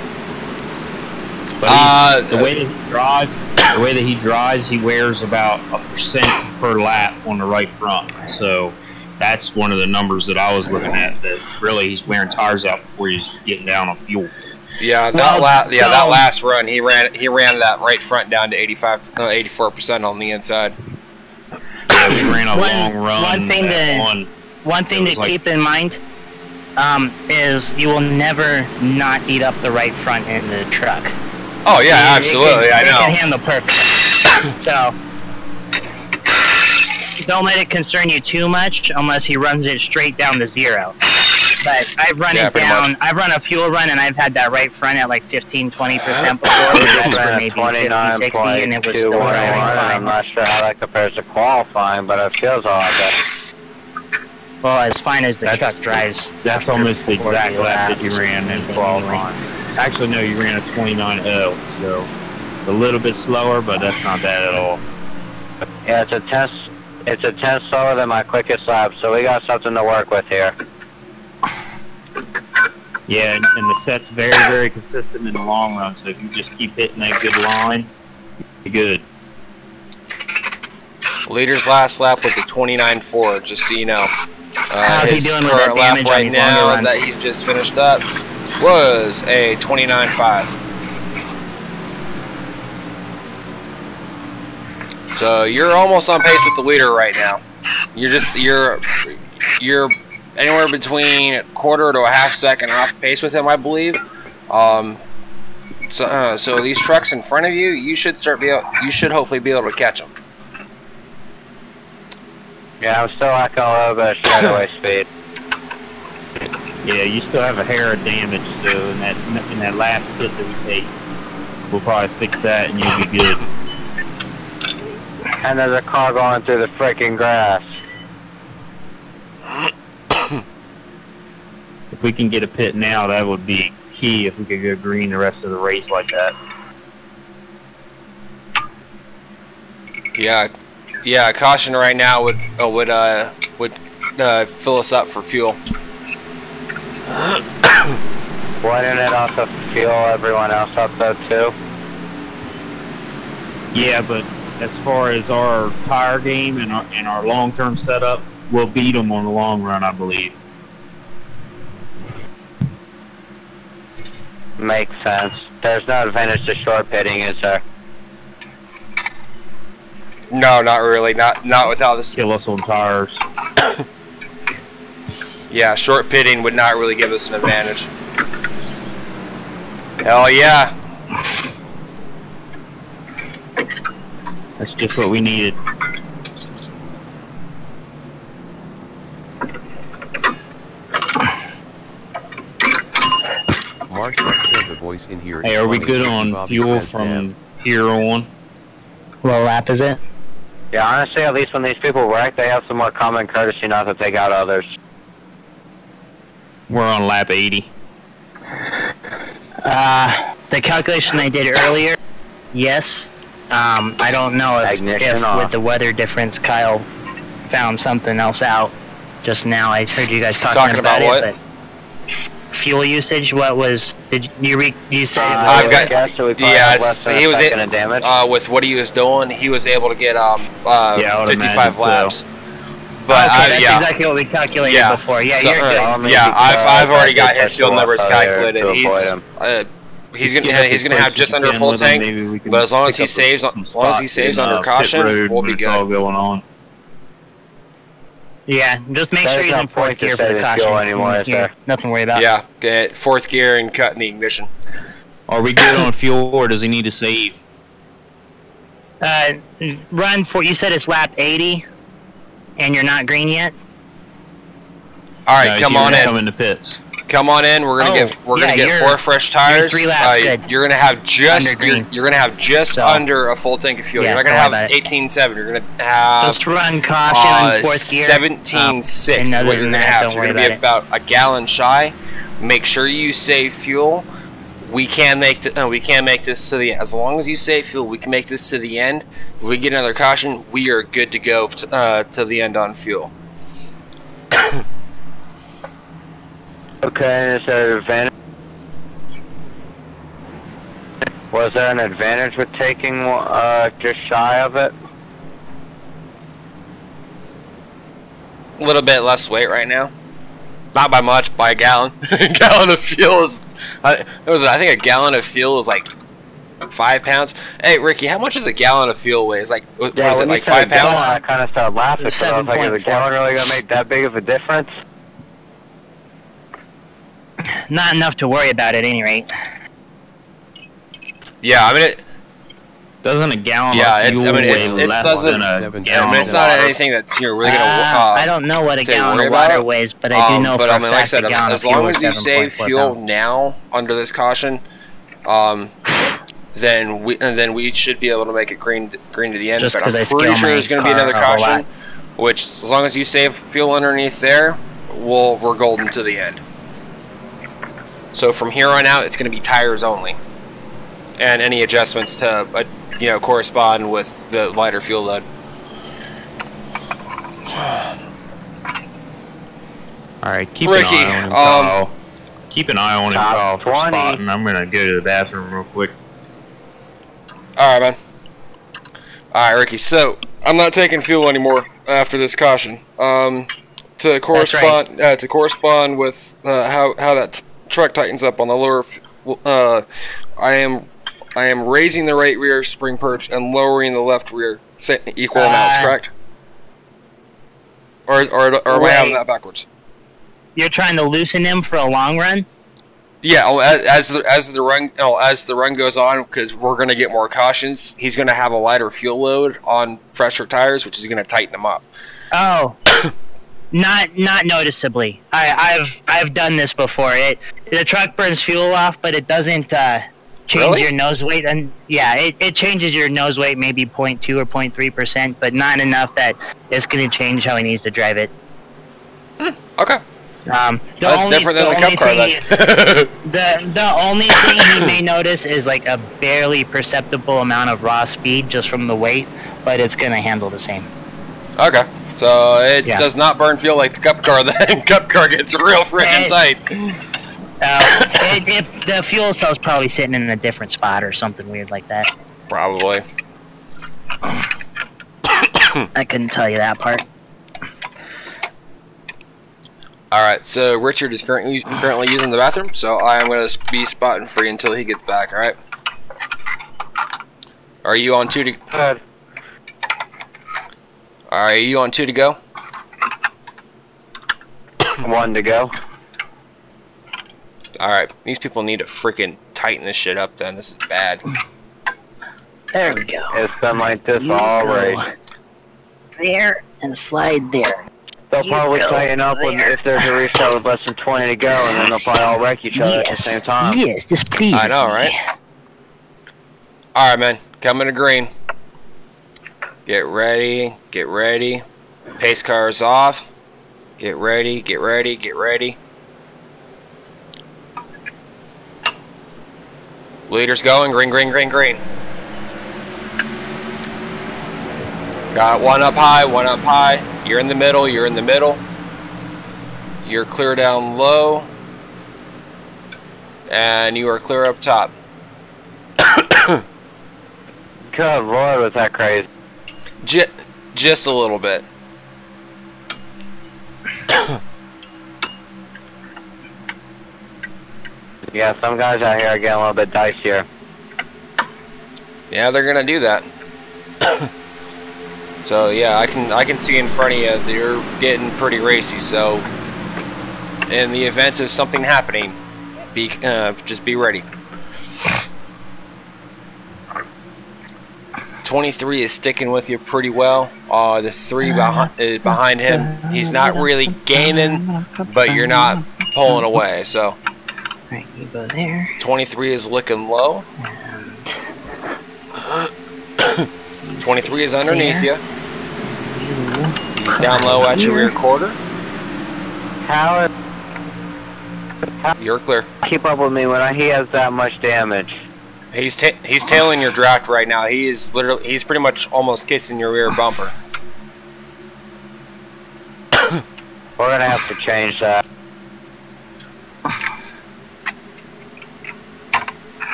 But the way that he drives, he wears about 1% per lap on the right front. So that's one of the numbers that I was looking at. That really he's wearing tires out before he's getting down on fuel. Yeah, that last run, he ran that right front down to 84% on the inside. Yeah, we ran a long run. One thing to keep in mind is you will never not eat up the right front end of the truck. Oh yeah, absolutely. I know. It can handle perfect. So don't let it concern you too much unless he runs it straight down to 0. But I've run it down. I've run a fuel run and I've had that right front at like 15-20% before. That's for maybe 50-60, and it was still driving fine. I'm not sure how that compares to qualifying, but it feels all right. Well, as fine as the truck drives. That's almost the exact lap that you ran in qualifying. Actually, no, you ran a 29.0, so a little bit slower, but that's not bad at all. Yeah, it's a 10 slower than my quickest lap, so we got something to work with here. Yeah, and the set's very, very consistent in the long run, so if you just keep hitting that good line, you're good. Leader's last lap was a 29.4, just so you know. How's he doing with that damage right now that he just finished up was a 29.5. So you're almost on pace with the leader right now. You're anywhere between a quarter to a half second off pace with him, I believe. So these trucks in front of you, you should hopefully be able to catch them. Yeah, I'm still lacking a little bit of straightaway speed. Yeah, you still have a hair of damage, so in that last hit that we take, we'll probably fix that and you'll be good. And there's a car going through the freaking grass. If we can get a pit now, that would be key if we could go green the rest of the race like that. Yeah, caution right now would fill us up for fuel. Wouldn't it also fuel everyone else up though too? Yeah, but as far as our tire game and our long-term setup, we'll beat them on the long run, I believe. Makes sense. There's no advantage to short pitting, is there? No, not really. Not without this. Kill us on tires. Yeah, short pitting would not really give us an advantage. Hell yeah. That's just what we needed. Mark said the voice in here. Hey, are we good on fuel from here on? What lap is it? Yeah, honestly, at least when these people wreck, they have some more common courtesy not to take out others. We're on lap 80. The calculation I did earlier, yes. I don't know if with the weather difference, Kyle found something else out just now. I heard you guys talking about it, but fuel usage. What was? Did you say? I've got. Yes, he was with what he was doing. He was able to get 55 laps. But that's exactly what we calculated before. Yeah, so, you're good. I've already got his fuel numbers calculated. He's gonna have just under a full tank, but as long as he saves under caution, we'll be good. Going on. Yeah, just make sure he's in fourth gear for the caution. Nothing to worry about. Yeah, get fourth gear and cut in the ignition. Are we good on fuel, or does he need to save? Run for. You said it's lap 80, and you're not green yet. All right, come on in. Come into pits. Come on in. We're gonna get 4 fresh tires. 3 laps, good. You're gonna have just under a full tank of fuel. Yeah, you're not gonna have 18.7. You're gonna have just run caution, 4th gear. 17.6 is what you're gonna have. So you're gonna be about a gallon shy. Make sure you save fuel. We can make this to the end. As long as you save fuel, we can make this to the end. If we get another caution, we are good to go to the end on fuel. Okay, is there an advantage? Was there an advantage with taking just shy of it? A little bit less weight right now. Not by much, by a gallon. A gallon of fuel is... I think a gallon of fuel is like 5 pounds. Hey, Ricky, how much is a gallon of fuel weigh? It's like, what is it, like 5 pounds? I kind of started laughing, so I was like, is a gallon really going to make that big of a difference? Not enough to worry about at any rate. Yeah, I mean it. Doesn't a gallon of fuel weigh less than a gallon? It's not anything that's really gonna. I don't know what a gallon of water weighs, but I do know for a fact like I said, a gallon as of long fuel as you is save 7.4 fuel pounds. now under this caution, then we should be able to make it green to the end. Just but I'm 'cause I pretty scale sure my there's gonna be car another a whole caution, lot. which as long as you save fuel underneath there, we're golden to the end. So from here on out, it's going to be tires only, and any adjustments to correspond with the lighter fuel load. All right, keep Ricky, an eye on him, Kyle. Keep an eye on him, Kyle, for spotting. I'm gonna go to the bathroom real quick. All right, man. All right, Ricky. So I'm not taking fuel anymore after this caution. To correspond with how that truck tightens up on the lower. I am raising the right rear spring perch and lowering the left rear equal amounts. Correct? Or am I having that backwards? You're trying to loosen him for a long run? Yeah, as the run goes on, because we're gonna get more cautions. He's gonna have a lighter fuel load on fresher tires, which is gonna tighten him up. Oh, not noticeably. I've done this before. The truck burns fuel off, but it doesn't change your nose weight. And yeah, it changes your nose weight maybe 0.2 or 0.3%, but not enough that it's gonna change how he needs to drive it. Okay. That's different than the cup car then. The only thing he may notice is like a barely perceptible amount of raw speed just from the weight, but it's gonna handle the same. Okay, so it does not burn fuel like the cup car then. Cup car gets real freaking tight. The fuel cell's probably sitting in a different spot or something weird like that. Probably. I couldn't tell you that part. Alright, so Richard is currently using the bathroom, so I am going to be spotting free until he gets back, alright? Are you on 2 to... Good. Alright, are you on 2 to go? 1 to go. Alright, these people need to freaking tighten this shit up then. This is bad. There we go. It's been like this all race. There, and slide there. They'll probably tighten up if there's a restart with less than 20 to go, and then they'll probably all wreck each other at the same time. Yes, this pleases I know, right? Alright, man. Coming to green. Get ready. Get ready. Pace car's off. Get ready. Get ready. Get ready. Leader's going. Green, green, green, green. Got one up high, one up high. You're in the middle, you're in the middle. You're clear down low. And you are clear up top. Good Lord, was that crazy. Just a little bit. Yeah, some guys out here are getting a little bit dicier. Yeah, they're gonna do that. So yeah, I can see in front of you you're getting pretty racy. So in the event of something happening, just be ready. 23 is sticking with you pretty well. The 3 behind him, he's not really gaining, but you're not pulling away. So, right, you go there. 23 is looking low. 23 is underneath you. He's down low at your rear quarter. How You're clear. keep up with me when he has that much damage? He's tailing your draft right now. He's pretty much almost kissing your rear bumper. We're gonna have to change that.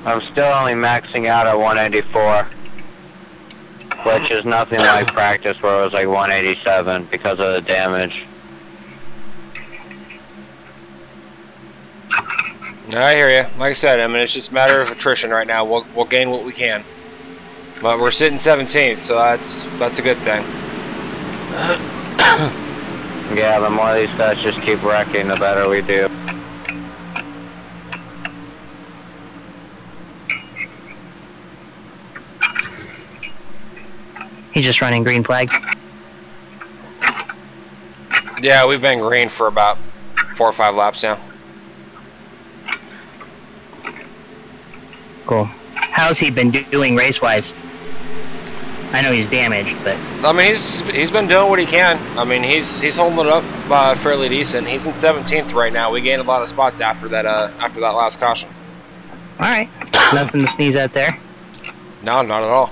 I'm still only maxing out at 184, which is nothing like practice where it was like 187 because of the damage. I hear you. Like I said, I mean, it's just a matter of attrition right now. We'll gain what we can, but we're sitting 17th, so that's a good thing. Yeah, the more these guys just keep wrecking, the better we do. He's just running green flag. Yeah, we've been green for about 4 or 5 laps now. Cool. How's he been doing race-wise? I know he's damaged, but I mean, he's been doing what he can. I mean, he's holding it up fairly decent. He's in 17th right now. We gained a lot of spots after that last caution. all right. Nothing to sneeze at there. No, not at all.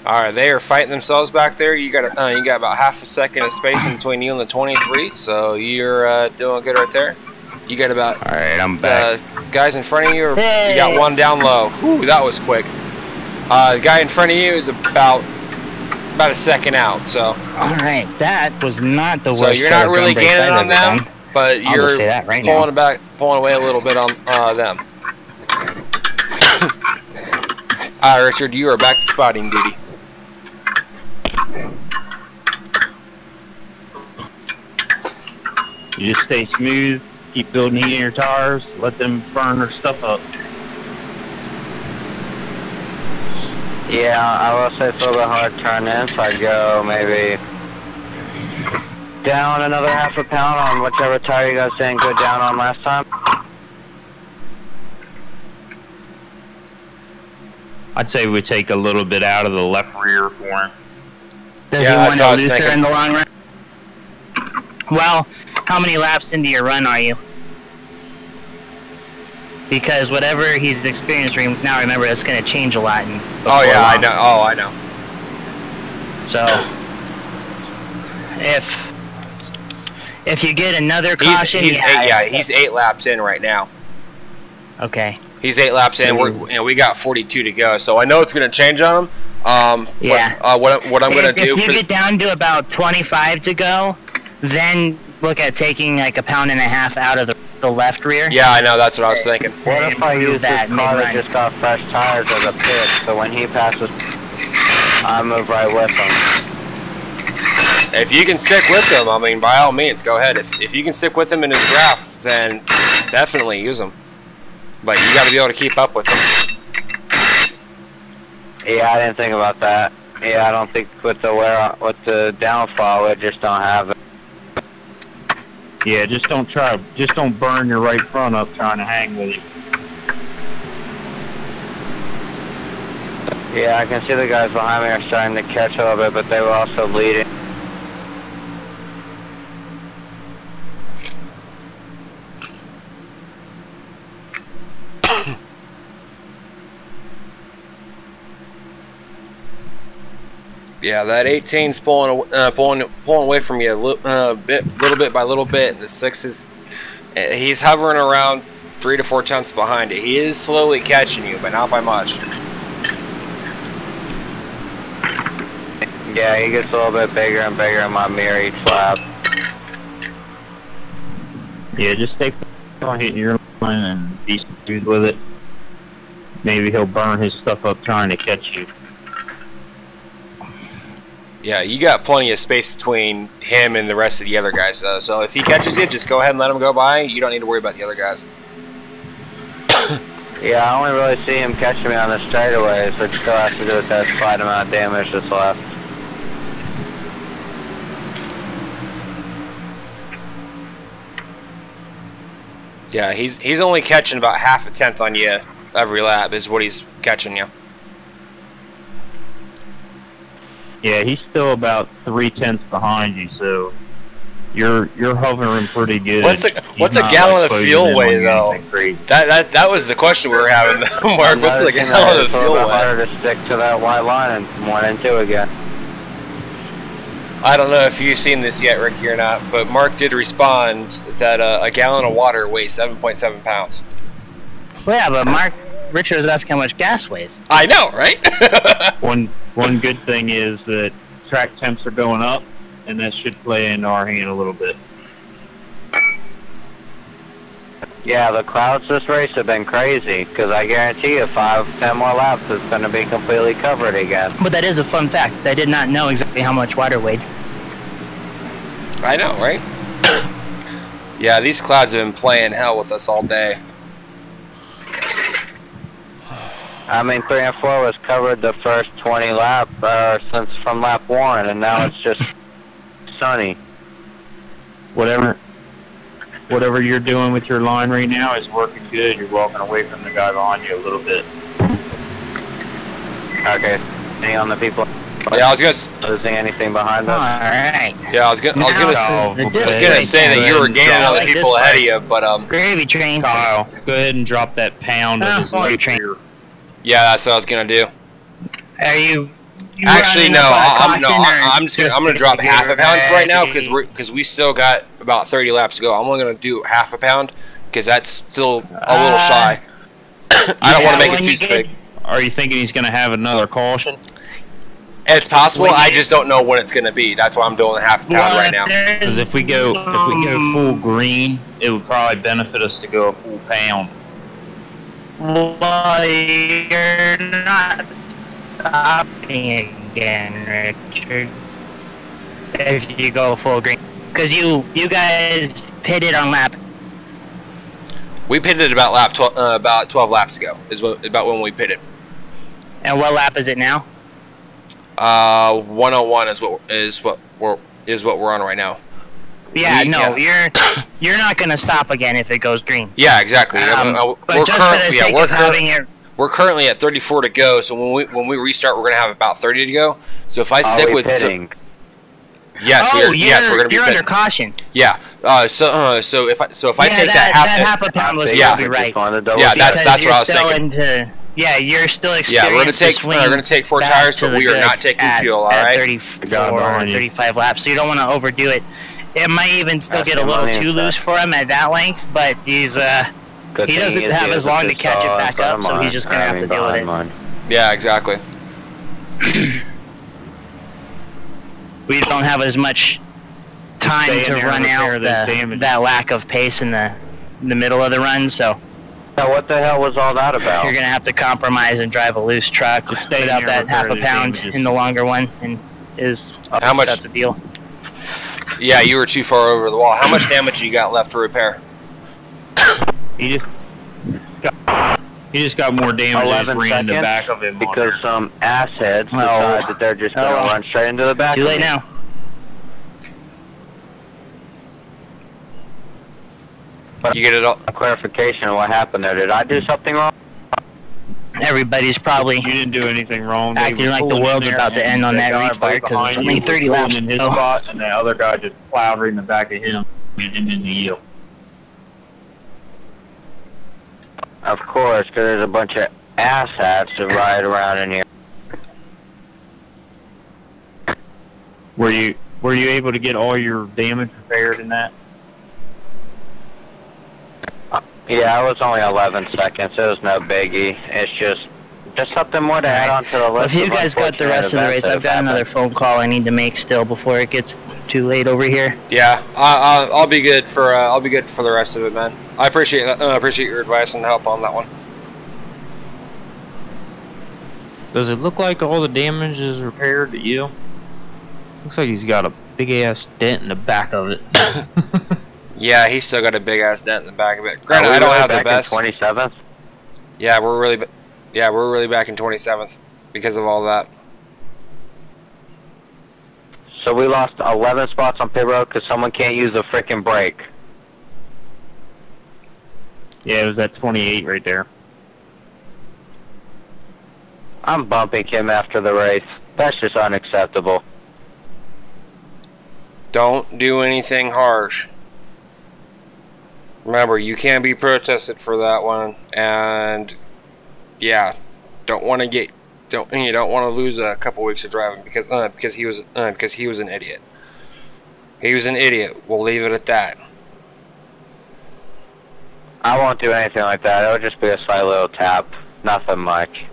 All right, they are fighting themselves back there. You got about half a second of space in between you and the 23, so you're doing good right there. You got about All right, I'm back. Guys in front of you. You got one down low. Whew, that was quick. The guy in front of you is about a second out. So. All right, that was not the worst. So you're not really gaining on them, but you're say that right now. pulling away a little bit on them. All right, Richard, you are back to spotting duty. You just stay smooth, keep building heat in your tires, let them burn their stuff up. Yeah, I will say it's a little bit hard to turn in, so I go maybe down another half a pound on whichever tire you guys didn't go down on last time. I'd say we take a little bit out of the left rear for him. Does he want to Luther in the long run? Well, how many laps into your run are you? Because whatever he's experiencing now, remember, it's going to change a lot. Oh yeah, I know. Oh, I know. So, if you get another caution, he's 8 laps in right now. Okay. He's 8 laps in. We got 42 to go, so I know it's going to change on him. Yeah. What I'm going to do? If you get down to about 25 to go, then look at taking like a pound and a half out of the left rear. Yeah, I know. That's what I was thinking. What if I use this car that just got fresh tires as a pit, so when he passes, I move right with him? If you can stick with him, I mean, by all means, go ahead. If you can stick with him in his draft, then definitely use him. But you got to be able to keep up with him. Yeah, I didn't think about that. Yeah, I don't think with the downfall, we just don't have it. Yeah, just don't burn your right front up trying to hang with you. Yeah, I can see the guys behind me are starting to catch a little bit, but they were also leading. Yeah, that 18's pulling away from you little bit by little bit. The 6 is he's hovering around 3 to 4 tenths behind it. He is slowly catching you, but not by much. Yeah, he gets a little bit bigger and bigger in my mirror each lap. Yeah, just stay on hitting your and be smooth with it. Maybe he'll burn his stuff up trying to catch you. Yeah, you got plenty of space between him and the rest of the other guys, though. So if he catches you, just go ahead and let him go by. You don't need to worry about the other guys. Yeah, I only really see him catching me on the straightaways, which still has to do with that slight amount of damage that's left. Yeah, he's only catching about half a tenth on you every lap is what he's catching you. Yeah, he's still about 3/10 behind you, so you're hovering pretty good. What's a gallon of fuel weigh though? That was the question we were having, Mark. What's a gallon of fuel weigh? It's harder to stick to that white line and 1 and 2 again. I don't know if you've seen this yet, Ricky, or not, but Mark did respond that a gallon of water weighs 7.7 pounds. Well, yeah, but Richard was asking how much gas weighs. I know, right? One good thing is that track temps are going up, and that should play into our hand a little bit. Yeah, the clouds this race have been crazy, because I guarantee you 5-10 more laps it's going to be completely covered again. But that is a fun fact. I did not know exactly how much water weighed. I know, right? Yeah, these clouds have been playing hell with us all day. I mean, 3 and 4 was covered the first 20 lap, since from lap 1, and now it's just sunny. Whatever you're doing with your line right now is working good. You're walking away from the guy behind you a little bit. Okay, any on the people? Yeah, I was gonna losing anything behind us. All right. Yeah, I was gonna say that you were gaining other people ahead of you, but gravy train. Kyle, go ahead and drop that pound of his left rear. Yeah, that's what I was gonna do. Are you actually no? I'm gonna drop half a pound for right now because we still got about 30 laps to go. I'm only gonna do half a pound because that's still a little shy. I don't want to make it too big. Are you thinking he's gonna have another caution? It's possible. I just don't know when it's gonna be. That's why I'm doing half a pound right now. Because if we go full green, it would probably benefit us to go a full pound. Well, you're not stopping again, Richard. If you go full green, because you guys pitted on lap. We pitted about 12 laps ago. About when we pitted. And what lap is it now? 101 is what we're on right now. Yeah, you're not gonna stop again if it goes green. Yeah, exactly. We're currently at 34 to go. So when we restart, we're gonna have about 30 to go. So if I stick with yes, we're gonna be under caution. Yeah. So if I take that half a pound was probably right. Yeah, that's what I was thinking. Yeah, you're still experiencing. Yeah, we're gonna take 4 tires, but we are not taking fuel. All right. 34 or 35 laps, so you don't want to overdo it. It might even still get a little too loose for him at that length, but he doesn't have as long to catch it back up, so he's just gonna have to deal with it. Yeah, exactly. We don't have as much time to run out that lack of pace in the middle of the run, so. Now what the hell was all that about? You're gonna have to compromise and drive a loose truck without that half a pound in the longer one, and how much? That's the deal. Yeah, you were too far over the wall. How much damage you got left to repair? He just got more damage. 11 ran in the seconds back of him because some assheads decide that they're just gonna run straight into the back. Too late now. You get it all. A clarification of what happened there. Did I do something wrong? Everybody's probably. You didn't do anything wrong. Acting like the world's about to end on that restart because it's only 30 laps in his spot, and the other guy just plowed right in the back of him and into the yield. Of course, because there's a bunch of asshats that ride around in here. Were you able to get all your damage repaired in that? Yeah, it was only 11 seconds. It was no biggie. It's just Just something more to add on to the list. If you guys got the rest of the race, I've got another phone call I need to make still before it gets too late over here. Yeah, I'll be good for the rest of it, man. I appreciate that. I appreciate your advice and help on that one. Does it look like all the damage is repaired to you? Looks like he's got a big ass dent in the back of it. Yeah, he's still got a big ass dent in the back of it. Granted, I don't have the best. 27th. Yeah, we're really back in 27th because of all that. So we lost 11 spots on pit road because someone can't use the frickin' brake. Yeah, it was at 28 right there. I'm bumping him after the race. That's just unacceptable. Don't do anything harsh. Remember, you can't be protested for that one, and yeah, you don't want to lose a couple weeks of driving because he was an idiot. He was an idiot. We'll leave it at that. I won't do anything like that. It'll just be a slight little tap. Nothing much.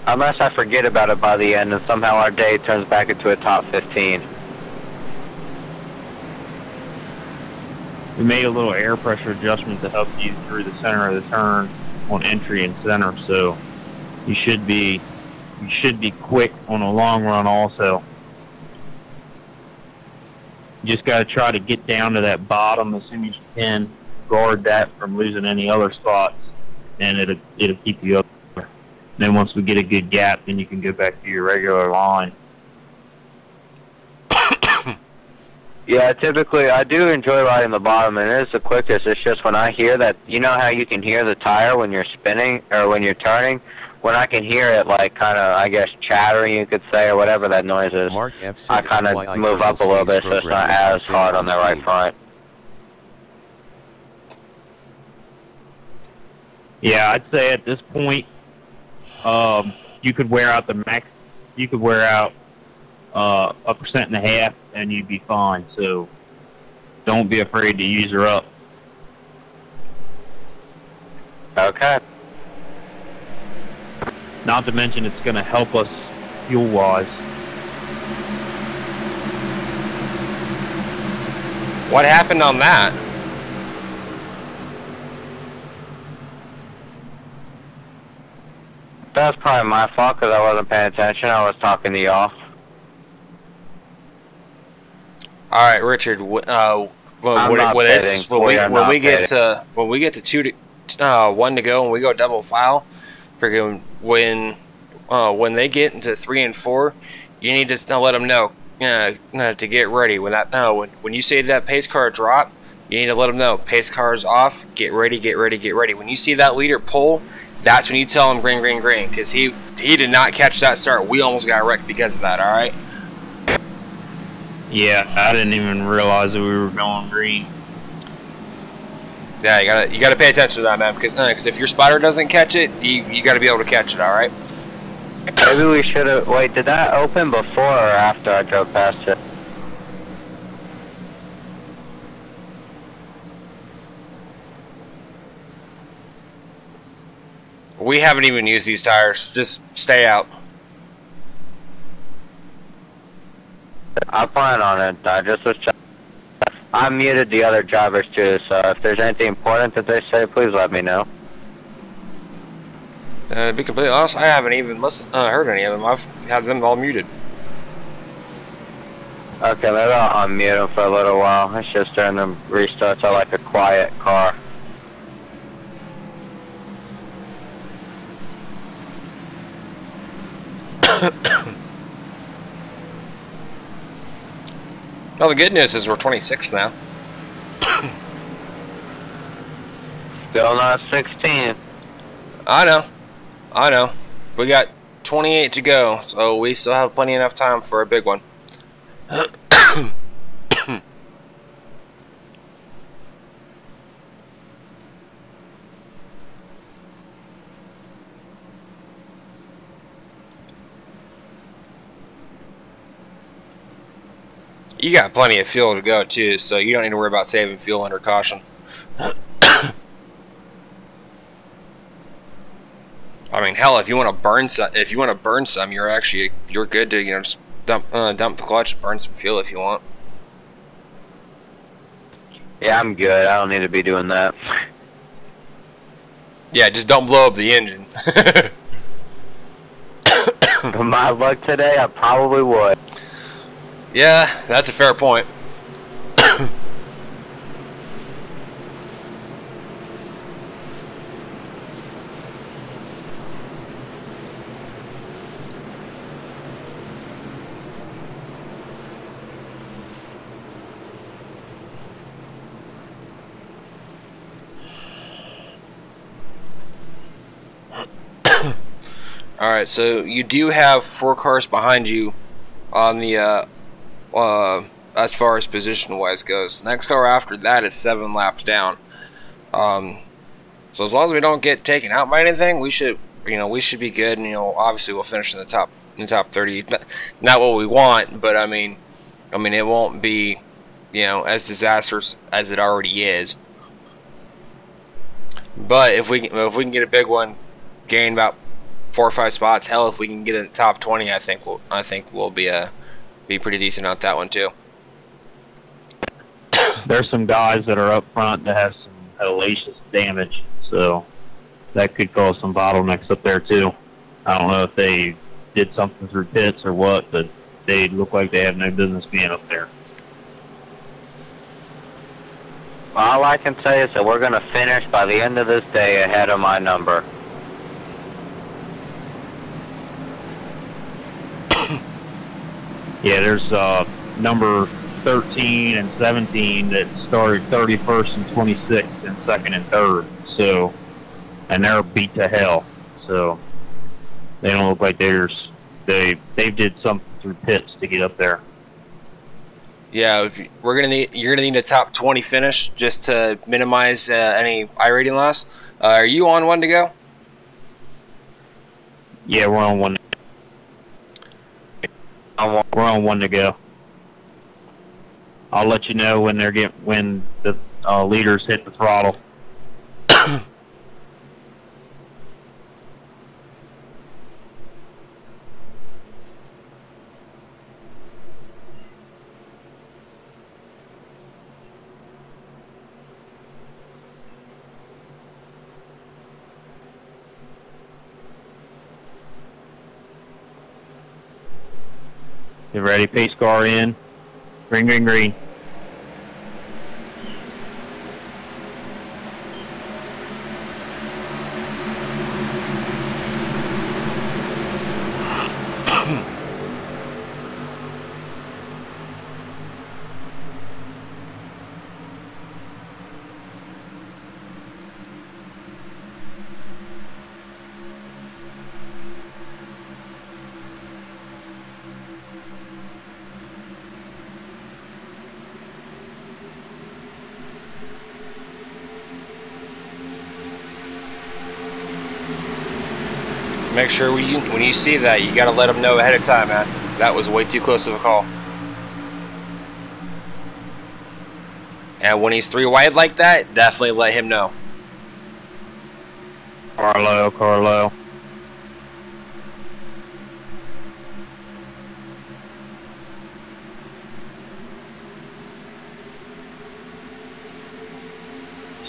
Unless I forget about it by the end and somehow our day turns back into a top 15. We made a little air pressure adjustment to help you through the center of the turn on entry and center, so you should be quick on a long run also. You just got to try to get down to that bottom as soon as you can, guard that from losing any other spots, and it'll keep you up. Then once we get a good gap, then you can go back to your regular line. Yeah, typically I do enjoy riding the bottom, and it is the quickest. It's just when I hear that, you know how you can hear the tire when you're spinning or when you're turning? When I can hear it, like, kind of, I guess, chattering, you could say, or whatever that noise is, I kind of move up a little bit so it's not as hard on the right front. Yeah, I'd say at this point, you could wear out the max. You could wear out 1.5%, and you'd be fine. So don't be afraid to use her up. Okay. Not to mention, it's going to help us fuel-wise. What happened on that? That's probably my fault because I wasn't paying attention. I was talking to y'all. All right, Richard. When we get to 1 to go and we go double file, freaking when they get into 3 and 4, you need to let them know to get ready. When you see that pace car drop, you need to let them know pace car's off. Get ready, get ready, get ready. When you see that leader pull, that's when you tell him green, green, green, because he did not catch that start. We almost got wrecked because of that. All right. Yeah, I didn't even realize that we were going green. Yeah, you gotta pay attention to that, man, because if your spotter doesn't catch it, you gotta be able to catch it. All right. Maybe we should have. Wait, did that open before or after I drove past it? We haven't even used these tires. Just stay out. I plan on it. I just was checking. I muted the other drivers too, so if there's anything important that they say, please let me know. To be completely honest, I haven't even heard any of them. I've had them all muted. Okay, maybe I'll unmute them for a little while. It's just during the restarts, I like a quiet car. Well, the good news is we're 26 now. Still not 16. I know. We got 28 to go, so we still have plenty enough time for a big one. You got plenty of fuel to go too, so you don't need to worry about saving fuel under caution. I mean, hell, if you want to burn some, you're good to just dump the clutch, and burn some fuel if you want. Yeah, I'm good. I don't need to be doing that. Yeah, just don't blow up the engine. With my luck today, I probably would. Yeah, that's a fair point. Alright, so you do have 4 cars behind you on the, as far as position-wise goes. The next car after that is 7 laps down. So as long as we don't get taken out by anything, we should be good. And, obviously we'll finish in the top 30. Not what we want, but I mean, it won't be, as disastrous as it already is. But if we can get a big one, gain about 4 or 5 spots. Hell, if we can get in the top 20, I think we'll be pretty decent at that one too. There's some guys that are up front that have some hellacious damage, so that could cause some bottlenecks up there too. I don't know if they did something through pits or what, but they look like they have no business being up there. All I can say is that we're going to finish by the end of this day ahead of my number. Yeah, there's number 13 and 17 that started 31st and 26th and 2nd and 3rd. So, and they're beat to hell. So, they don't look like they did something through pits to get up there. Yeah, you're gonna need a top 20 finish just to minimize any iRating loss. Are you on 1 to go? Yeah, we're on 1. We're on 1 to go. I'll let you know when when the leaders hit the throttle. Get ready, pace car in. Green, green, green. Make sure when you see that, you gotta let them know ahead of time, man. That was way too close of a call. And when he's 3 wide like that, definitely let him know. Carlo.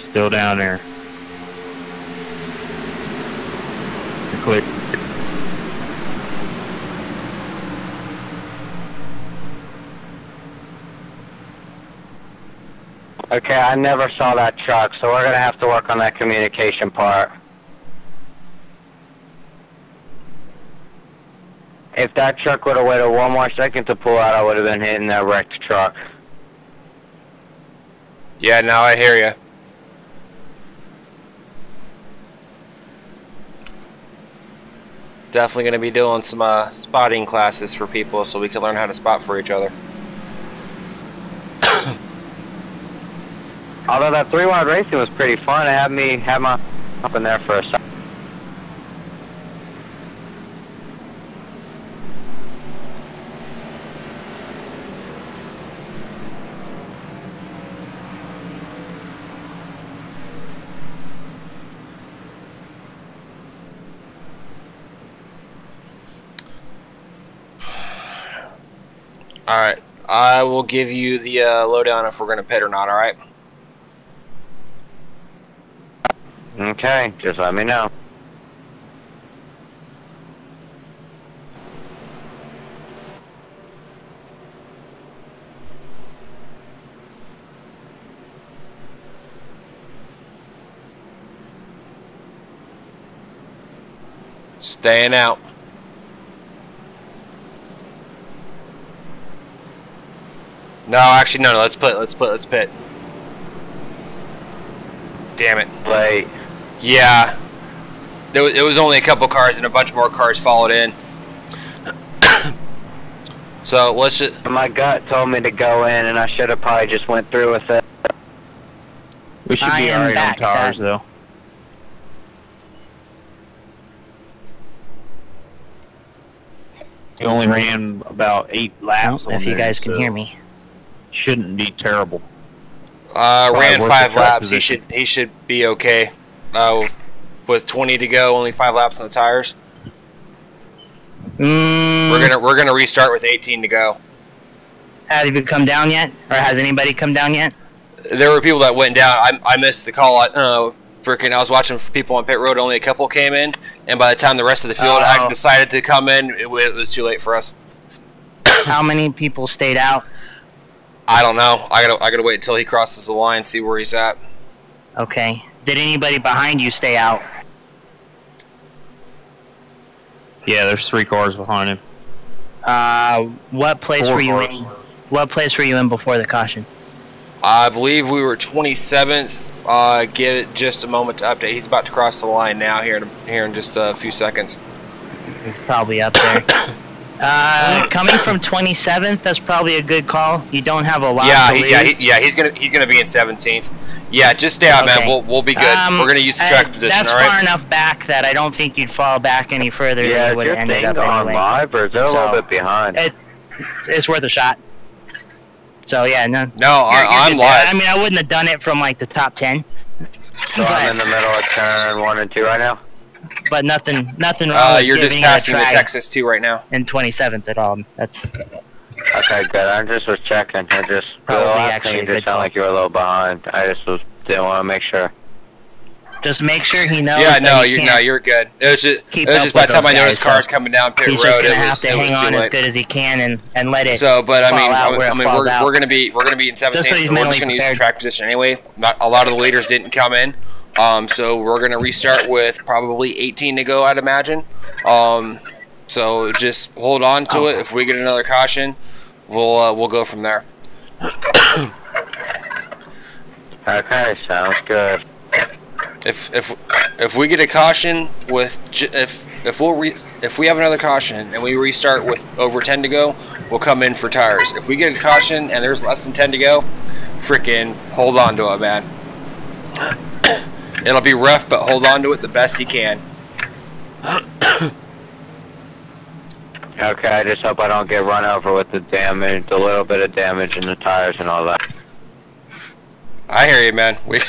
Still down there. Click. Okay, I never saw that truck, so we're going to have to work on that communication part. If that truck would have waited 1 more second to pull out, I would have been hitting that wrecked truck. Yeah, now I hear you. Definitely going to be doing some spotting classes for people so we can learn how to spot for each other. Although that 3-wide racing was pretty fun, it had me have my up in there for a second. All right. I will give you the lowdown if we're going to pit or not, all right? Okay, just let me know. Staying out. No, actually, no. Let's pit. Damn it. Late. Yeah. It was only a couple cars and a bunch more cars followed in. So let's just... My gut told me to go in, and I should have probably just went through with it. We should be alright on tires, though. We only ran about 8 laps. If you guys can hear me. Shouldn't be terrible. Ran 5 laps. He should be okay. With 20 to go, only 5 laps on the tires. We're gonna restart with 18 to go. Have you come down yet, or has anybody come down yet? There were people that went down. I missed the call. I was watching for people on pit road. Only a couple came in, and by the time the rest of the field actually decided to come in, it was too late for us. How many people stayed out? I don't know. I gotta wait until he crosses the line, see where he's at. Okay. Did anybody behind you stay out? Yeah, there's 3 cars behind him. What place were you in? What place were you in before the caution? I believe we were 27th. Give it just a moment to update. He's about to cross the line now here in just a few seconds. He's probably up there. Coming from 27th, that's probably a good call. You don't have a lot to lose. He's gonna be in 17th. Yeah, just stay out, man. We'll be good. We're gonna use the track position. That's all right? far enough back that I don't think you'd fall back any further than you would have ended up anyway. Live, or is it a little bit behind? It's worth a shot. So yeah, no. I'm live. I mean, I wouldn't have done it from like the top 10. So I'm in the middle of turn 1 and 2 right now. But nothing wrong with you're just passing the Texas 2 right now. In 27th at all. That's okay. Good. I just was checking. I just actually it just sounded like you were a little behind. I just didn't want to make sure. Just make sure he knows. Yeah, you're good. It was just by the time I noticed cars coming down pit road, it was too late. He's just gonna have to hang on as good as he can and let it. So, but I mean, we're gonna be in 17th, so we're just gonna use the track position anyway. A lot of the leaders didn't come in. So we're gonna restart with probably 18 to go, I'd imagine. So just hold on to it. If we get another caution, we'll go from there. Okay, sounds good. If we get a caution with if we have another caution and we restart with over 10 to go, we'll come in for tires. If we get a caution and there's less than 10 to go, freaking hold on to it, man. It'll be rough, but hold on to it the best you can. Okay, I just hope I don't get run over with the damage, the little bit of damage in the tires and all that. I hear you, man. We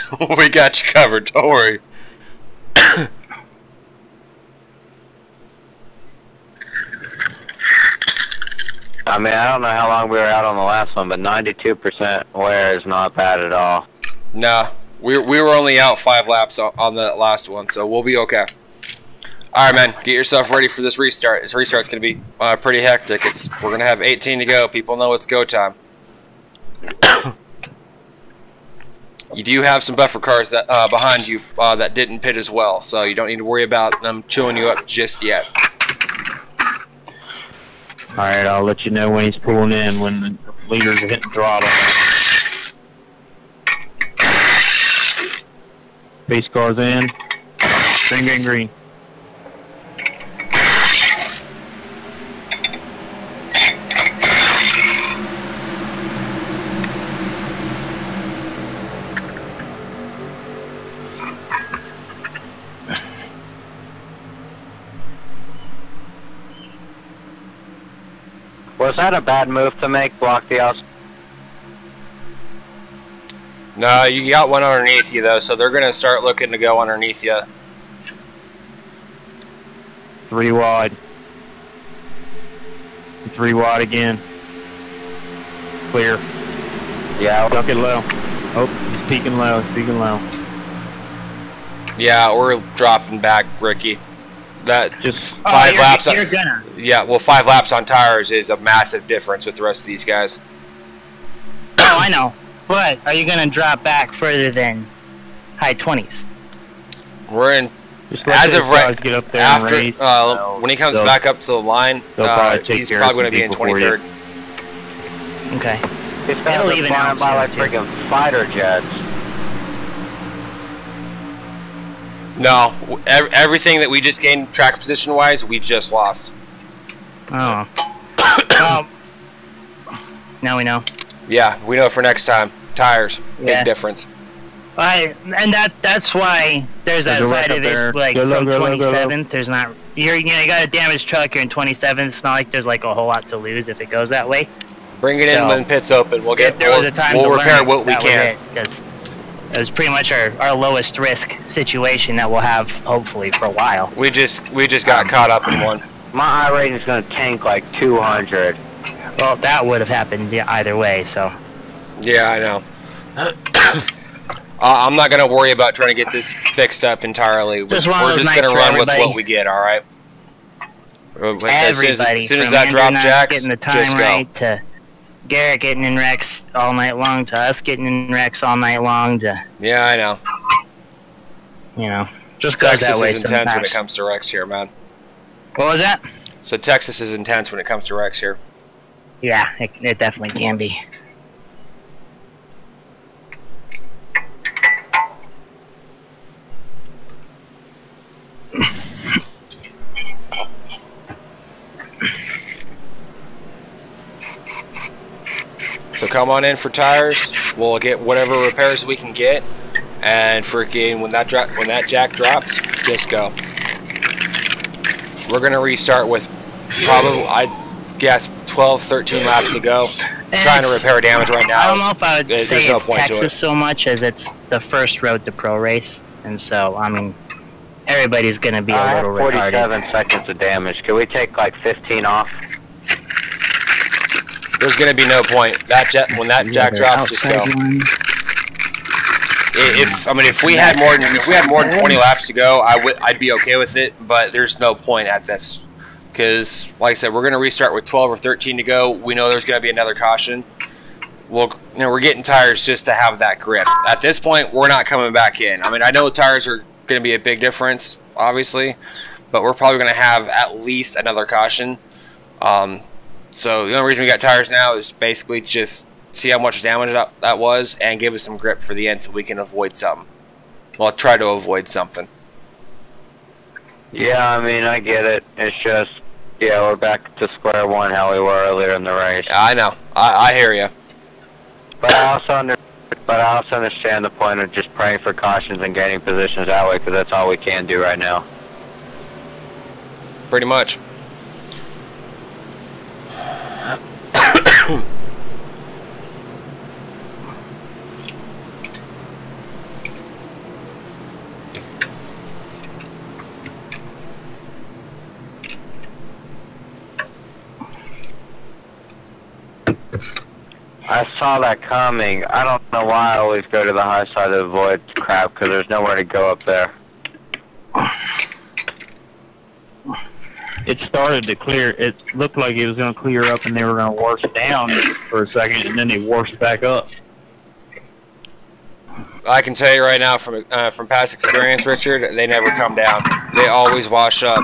got you covered. Don't worry. I mean, I don't know how long we were out on the last one, but 92% wear is not bad at all. Nah, we were only out 5 laps on the last one, so we'll be okay. All right, man. Get yourself ready for this restart. This restart's gonna be pretty hectic. We're gonna have 18 to go. People know it's go time. You do have some buffer cars that behind you that didn't pit as well, so you don't need to worry about them chewing you up just yet. Alright, I'll let you know when he's pulling in, when the leaders are hitting throttle. Base car's in. Green, green, green. Was that a bad move to make, block the outside? No, you got one underneath you, though, so they're going to start looking to go underneath you. 3 wide. 3 wide again. Clear. Yeah. Duck it low. Oh, he's peeking low. He's peeking low. Yeah, we're dropping back, Ricky. That Just 5 laps. You're gonna. Yeah, well, 5 laps on tires is a massive difference with the rest of these guys. Oh, I know. But are you gonna drop back further than high 20s? We're in. As of right get up there after, and race, when he comes back up to the line, he's probably going to be in 23rd. Okay. It's going to be flying by like freaking fighter jets. No, everything that we just gained track position wise, we just lost. Oh. Now we know. Yeah, we know for next time. Tires, big difference. And that's why there's that side of it, like from 27th. There's not you got a damaged truck. You're in 27th. It's not like there's like a whole lot to lose if it goes that way. Bring it in when pit's open. We'll get. If there was a time we'll to repair learn, what we can. Because it was pretty much our lowest risk situation that we'll have hopefully for a while. We just got caught up in one. My iRacing is going to tank like 200. Well, that would have happened either way. So. Yeah, I know. I'm not going to worry about trying to get this fixed up entirely. We're just going to run with what we get, all right? Everybody. As soon as that drop jacks, getting the time just go. right to Garrett getting in wrecks all night long to us getting in wrecks all night long to... Yeah, I know. You know, just goes that way Texas is intense when it comes to wrecks here, man. What was that? So Texas is intense when it comes to wrecks here. Yeah, it definitely can be. So come on in for tires. We'll get whatever repairs we can get, and freaking when that jack drops, just go. We're gonna restart with probably, I guess, 12, 13 laps to go. Trying to repair damage right now. I don't know if I would say it's Texas so much as it's the first Road to Pro race, and so I mean, everybody's gonna be a little retarded. 47 seconds of damage. Can we take like 15 off? There's gonna be no point. When that jack drops, just go. If we had more than 20 laps to go, I'd be okay with it. But there's no point at this, because like I said, we're gonna restart with 12 or 13 to go. We know there's gonna be another caution. We're getting tires just to have that grip. At this point, we're not coming back in. I mean, I know tires are gonna be a big difference, obviously, but we're probably gonna have at least another caution. So the only reason we got tires now is basically just see how much damage that was and give us some grip for the end so we can avoid something. Well, try to avoid something. Yeah, I mean, I get it. It's just, yeah, we're back to square one how we were earlier in the race. I know. I hear you. But I also understand the point of just praying for cautions and gaining positions that way, because that's all we can do right now. Pretty much. I saw that coming. I don't know why I always go to the high side to avoid crap, because there's nowhere to go up there. It started to clear. It looked like it was going to clear up and they were going to wash down for a second, and then they washed back up. I can tell you right now from past experience, Richard, they never come down. They always wash up.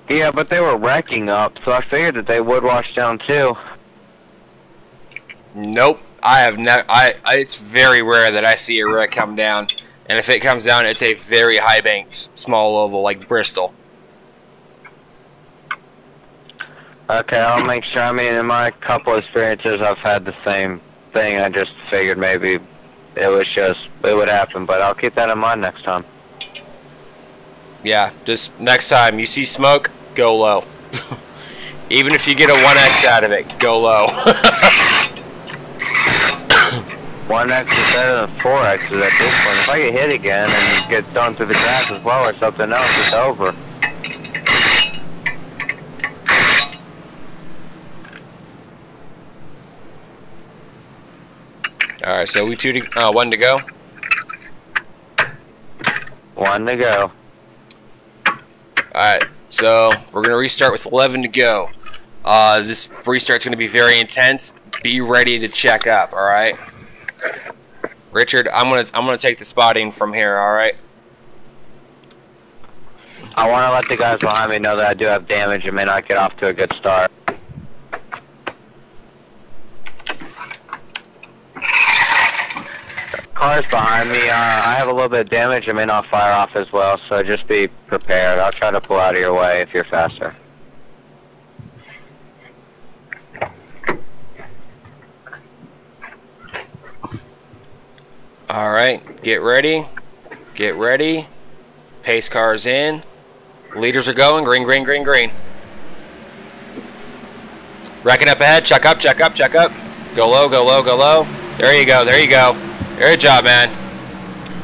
Yeah, but they were wrecking up, so I figured that they would wash down too. Nope. I have never. It's very rare that I see a wreck come down, and if it comes down, it's a very high banked, small oval like Bristol. Okay, I'll make sure. I mean, in my couple experiences, I've had the same thing. I just figured maybe it would happen, but I'll keep that in mind next time. Yeah, just next time you see smoke, go low. Even if you get a 1X out of it, go low. 1X is better than 4X's at this point. If I get hit again and get thrown through the grass as well or something else, it's over. All right, so we one to go. One to go. All right, so we're gonna restart with 11 to go. This restart's gonna be very intense. Be ready to check up. All right, Richard, I'm gonna take the spotting from here. All right. I want to let the guys behind me know that I do have damage and may not get off to a good start. Cars behind me, I have a little bit of damage and may not fire off as well, so just be prepared. I'll try to pull out of your way if you're faster. Alright, get ready. Get ready. Pace cars in. Leaders are going. Green, green, green, green. Racking up ahead. Check up, check up, check up. Go low, go low, go low. There you go, there you go. Good job, man.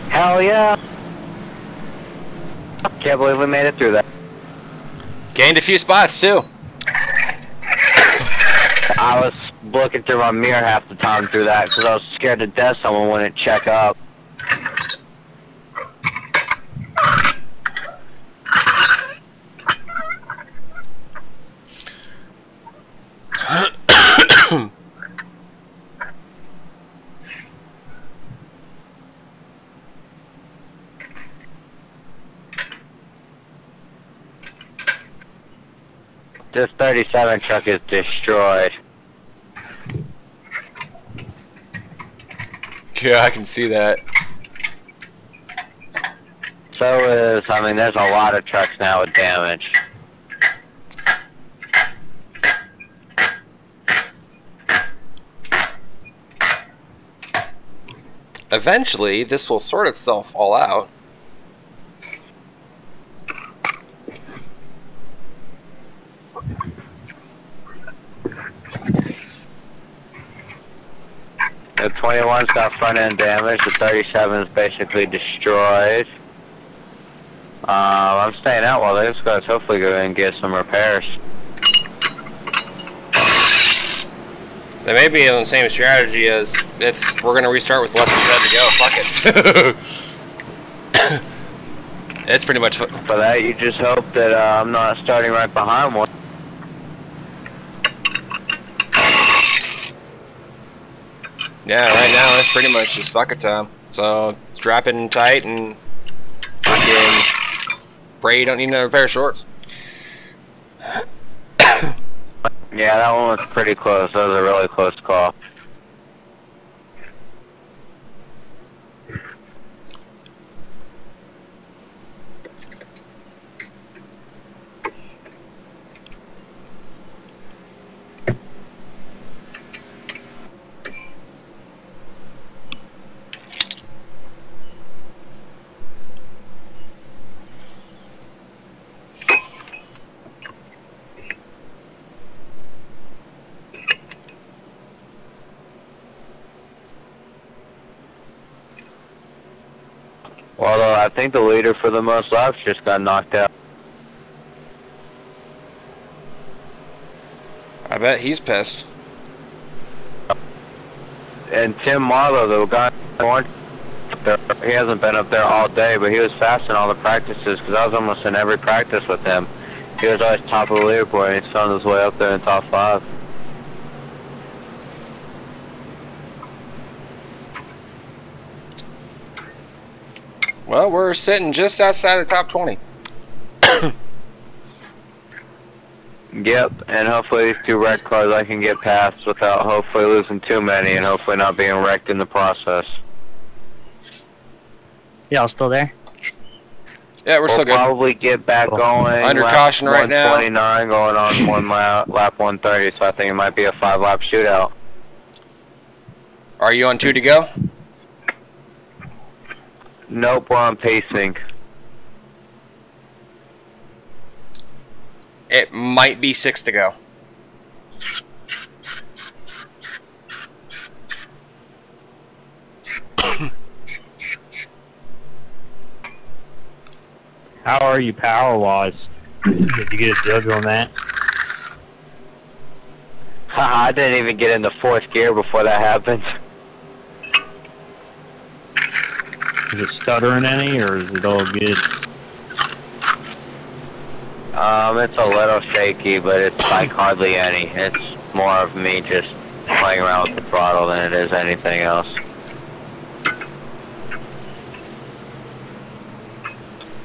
Hell yeah. Can't believe we made it through that. Gained a few spots, too. I was looking through my mirror half the time through that because I was scared to death someone wouldn't check up. This 37 truck is destroyed. Yeah, I can see that. So is, I mean, there's a lot of trucks now with damage. Eventually, this will sort itself all out. The 21's got front end damage, the 37's basically destroyed. I'm staying out while those guys hopefully go in and get some repairs. They may be on the same strategy as we're gonna restart with less than 10 to go. Fuck it. It's pretty much. For that, you just hope that I'm not starting right behind one. Yeah, right now it's pretty much just fuck it time. So strap in tight and fucking pray you don't need another pair of shorts. Yeah, that one was pretty close. That was a really close call. Although I think the leader for the most laps just got knocked out. I bet he's pissed. And Tim Marlowe, the guy he hasn't been up there all day, but he was fast in all the practices because I was almost in every practice with him. He was always top of the leaderboard and he's found his way up there in top 5. Well, we're sitting just outside the top 20. Yep, and hopefully these 2 red cars I can get past without hopefully losing too many and hopefully not being wrecked in the process. Y'all still there? Yeah, we're still good. We'll probably get back going. Under caution right now. 129 going on lap 130, so I think it might be a 5-lap shootout. Are you on 2 to go? Nope, we're on pacing. It might be 6 to go. How are you power-wise? Did you get a judge on that? Haha, I didn't even get into 4th gear before that happened. Is it stuttering any, or is it all good? It's a little shaky, but it's like hardly any. It's more of me just playing around with the throttle than it is anything else.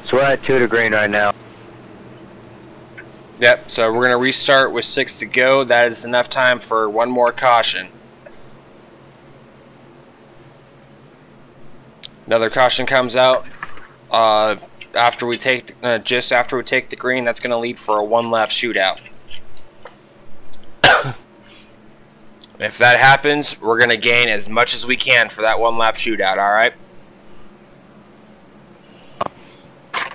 So we're at 2 to green right now. Yep, so we're going to restart with 6 to go. That is enough time for one more caution. Another caution comes out after we take just after we take the green. That's going to lead for a one-lap shootout. If that happens, we're going to gain as much as we can for that one-lap shootout, all right?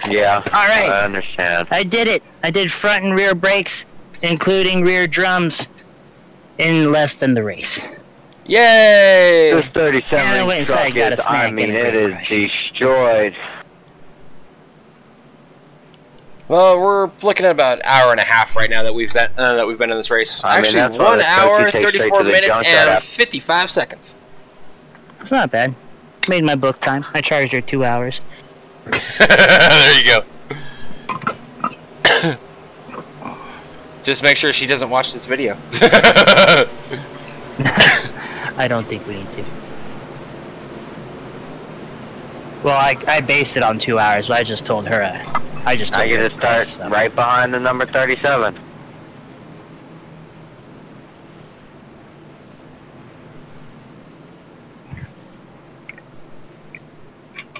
Yeah, all right. I understand. I did it. I did front and rear brakes, including rear drums, in less than the race. Yay! This 37 truck is, I mean, it is destroyed. Well, we're looking at about an hour and a half right now that we've been in this race. Actually, 1 hour, 34 minutes, and 55 seconds. It's not bad. Made my book time. I charged her 2 hours. There you go. Just make sure she doesn't watch this video. I don't think we need to. Well, I based it on 2 hours, but I just told her. I get to start right behind the number 37.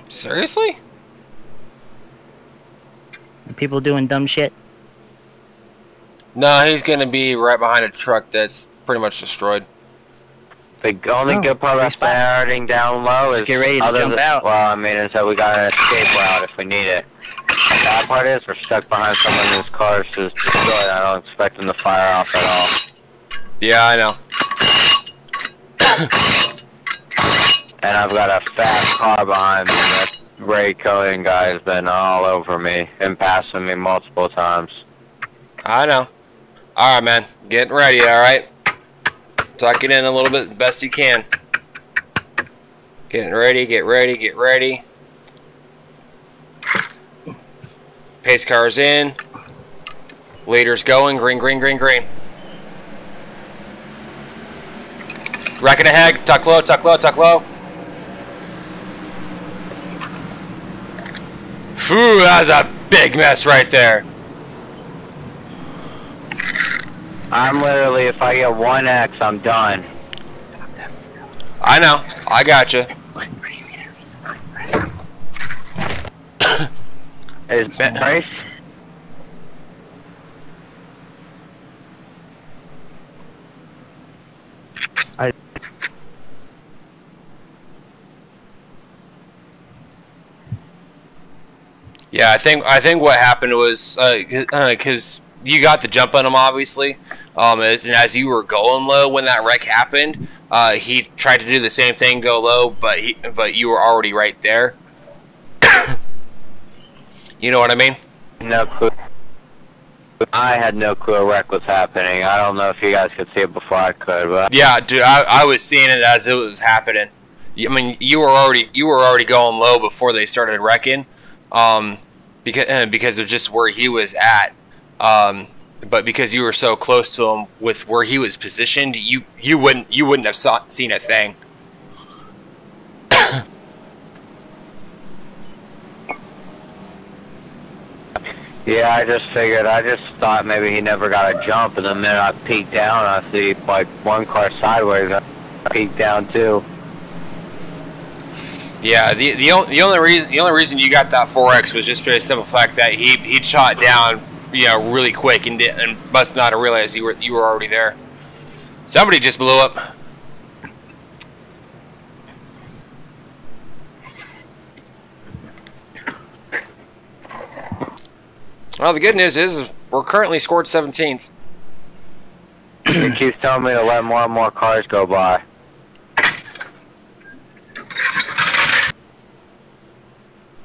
Seriously? People doing dumb shit? No, he's gonna be right behind a truck that's pretty much destroyed. The only good part about starting down low is get ready to jump out. Well, I mean, is that we got an escape route if we need it. The bad part is we're stuck behind someone whose car is just destroyed. I don't expect them to fire off at all. Yeah, I know. And I've got a fast car behind me. That Ray Cohen guy has been all over me and passing me multiple times. I know. Alright, man. Getting ready, alright? Tuck it in a little bit the best you can. Getting ready, get ready, get ready. Pace car's in. Leader's going. Green, green, green, green. Racking ahead. Tuck low, tuck low, tuck low. Phew, that was a big mess right there. I'm literally, if I get 1X, I'm done. I know. I gotcha. Is Bryce? Yeah, I think what happened was because you got the jump on him, obviously, and as you were going low when that wreck happened, he tried to do the same thing, go low, but you were already right there. You know what I mean? No clue. I had no clue a wreck was happening. I don't know if you guys could see it before I could, but yeah, dude, I was seeing it as it was happening. I mean, you were already going low before they started wrecking, because of just where he was at. But because you were so close to him with where he was positioned, you wouldn't have seen a thing. yeah, I just thought maybe he never got a jump, and the minute I peeked down, I see like one car sideways. I peeked down too. Yeah, the only reason you got that 4X was just for the simple fact that he shot down, really quick and must not have realized you were already there. Somebody just blew up. Well, the good news is we're currently scored 17th. He keeps telling me to let more and more cars go by.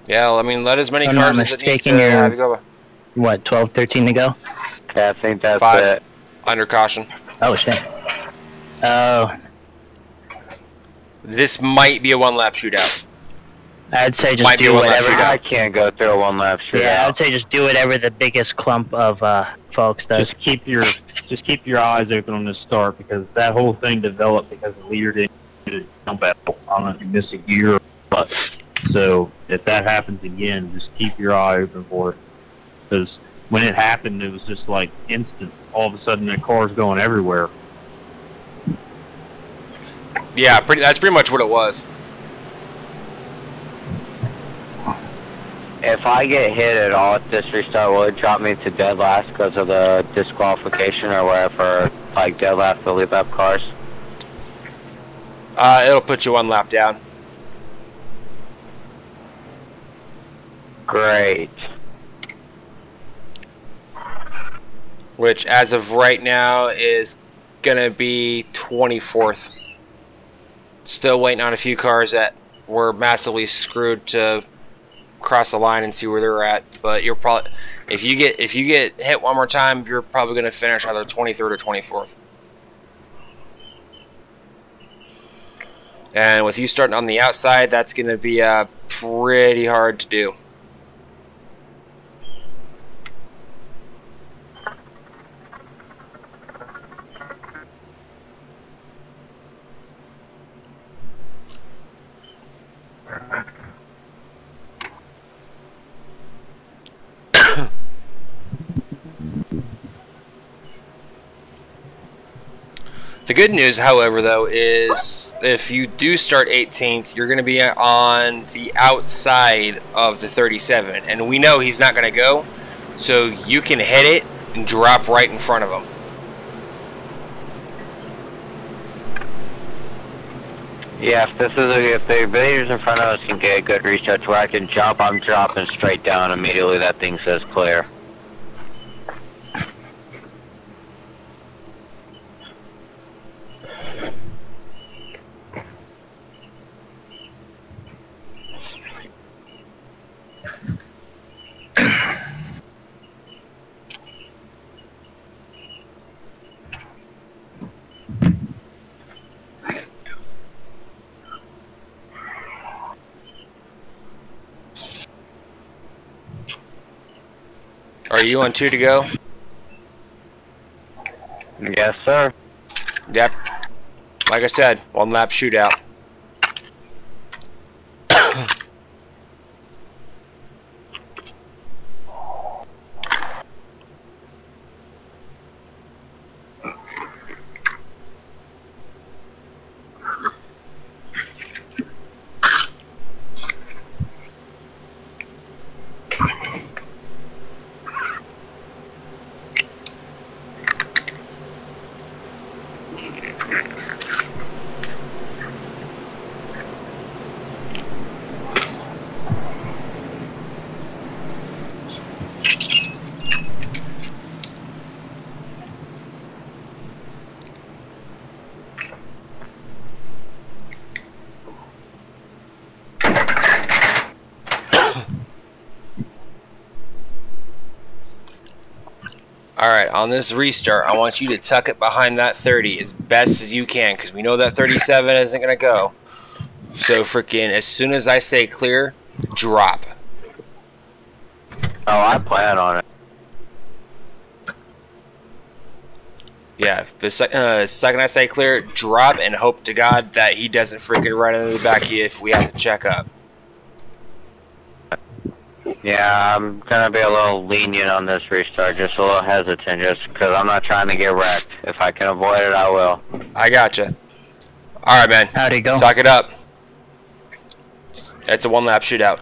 Yeah, I mean, let as many cars as it needs to have you go by. What, 12, 13 to go? Yeah, I think that's 5 it. Under caution. Oh, shit. Oh. This might be a one-lap shootout. I'd say just Might be do one lap whatever. shootout. I can't go through a one lap shootout. Yeah, I'd say just do whatever the biggest clump of folks does. Just keep your eyes open on this start, because that whole thing developed because the leader didn't get a jump out. I don't know if you missed a gear or what. So if that happens again, just keep your eye open for it. Because when it happened, it was just like instant. All of a sudden, the car's going everywhere. Yeah, that's pretty much what it was. If I get hit at all at this restart, will it drop me to dead last because of the disqualification or whatever, like dead last for lead lap cars? It'll put you one lap down. Great. Which, as of right now, is gonna be 24th. Still waiting on a few cars that were massively screwed to cross the line and see where they're at. But you're probably, if you get hit one more time, you're probably gonna finish either 23rd or 24th. And with you starting on the outside, that's gonna be pretty hard to do. The good news, however, though, is if you do start 18th, you're going to be on the outside of the 37. And we know he's not going to go, so you can hit it and drop right in front of him. Yeah, if the invaders in front of us can get a good restart where I can jump, I'm dropping straight down immediately. That thing says clear. Are you on 2 to go? Yes, sir. Yep. Like I said, one lap shootout. Alright, on this restart, I want you to tuck it behind that 30 as best as you can, because we know that 37 isn't going to go. So freaking, as soon as I say clear, drop. Oh, I plan on it. Yeah, the second I say clear, drop and hope to God that he doesn't freaking run into the back of you if we have to check up. Yeah, I'm gonna be a little lenient on this restart, just a little hesitant, just because I'm not trying to get wrecked. If I can avoid it, I will. I gotcha. Alright, man. How'd it go? Talk it up. It's a one-lap shootout.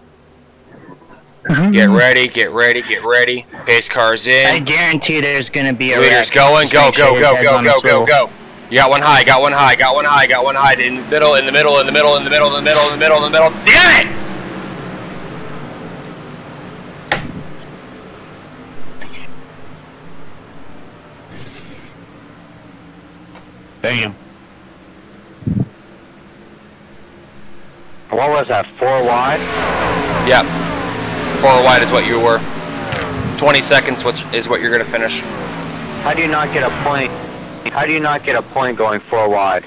Get ready, get ready, get ready. Pace cars in. I guarantee there's gonna be a leaders wreck. going, go, go, Straight go, heads go, on the go, go, spool. go. You got one high, got one high, got one high, got one high. In the middle, in the middle, in the middle, in the middle, in the middle, in the middle, in the middle. Damn it! Damn. What was that, 4 wide? Yep. 4 wide is what you were. 20 seconds is what you're going to finish. How do you not get a point? How do you not get a point going 4 wide?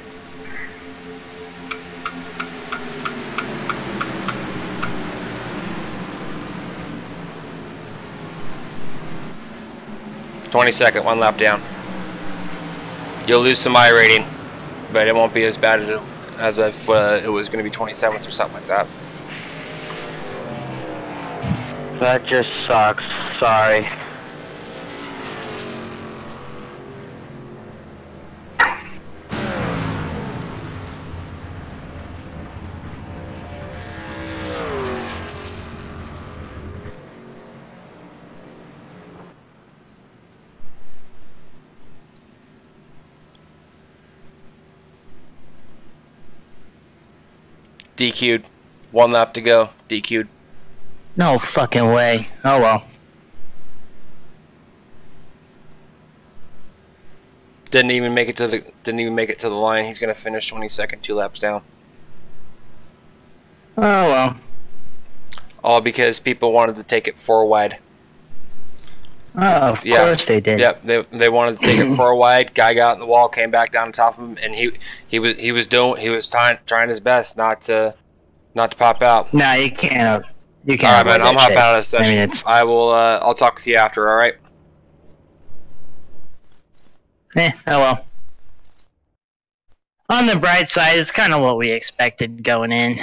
22nd, 1 lap down. You'll lose some I rating, but it won't be as bad as if it was going to be 27th or something like that. That just sucks. Sorry. DQ'd. 1 lap to go. DQ'd. No fucking way. Oh well. Didn't even make it to the line. He's gonna finish 22nd, 2 laps down. Oh well. All because people wanted to take it 4 wide. Oh, of course they did. Yep, they wanted to take it 4 wide. Guy got in the wall, came back down on top of him, and he was trying his best not to pop out. No, you can't. You can't. All right, man. I'm hopping out of the session. I mean, I will. I'll talk with you after. All right. Oh well. On the bright side, it's kind of what we expected going in.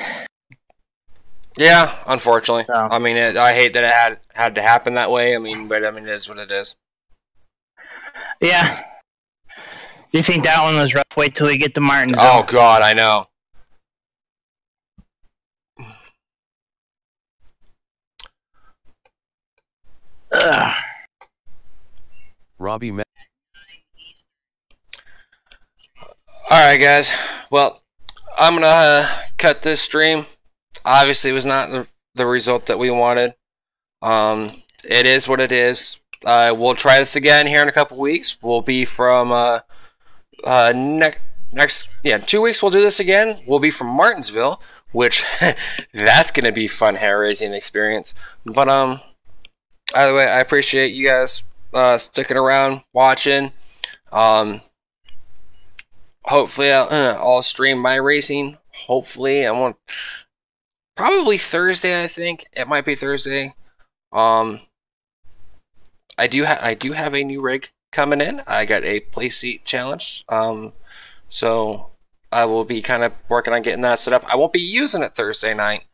Yeah, unfortunately. So. I mean, I hate that it had to happen that way. I mean, but I mean, it is what it is. Yeah. You think that one was rough? Wait till we get to Martinsville. Oh God, I know. Ugh. Robbie. Alright guys, well, I'm gonna cut this stream. Obviously it was not the result that we wanted. It is what it is. We'll try this again here in a couple weeks. We'll be from next 2 weeks we'll do this again. We'll be from Martinsville, which that's gonna be fun hair raising experience. But either way, I appreciate you guys sticking around, watching. Hopefully I'll stream my racing. Hopefully I want probably Thursday. I think it might be Thursday. I do have a new rig coming in. I got a play seat challenge. So I will be kind of working on getting that set up. I won't be using it Thursday night.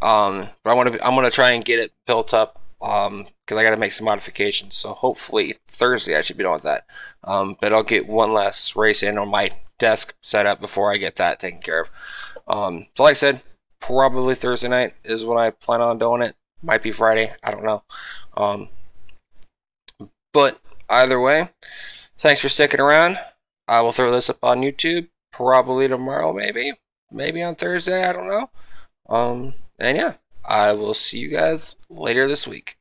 But I'm gonna try and get it built up. Because I got to make some modifications. So hopefully Thursday I should be done with that. But I'll get one last race in on my desk set up before I get that taken care of. So like I said, probably Thursday night is when I plan on doing it. Might be Friday. I don't know. But either way, thanks for sticking around. I will throw this up on YouTube probably tomorrow, maybe on Thursday. I don't know. And yeah. I will see you guys later this week.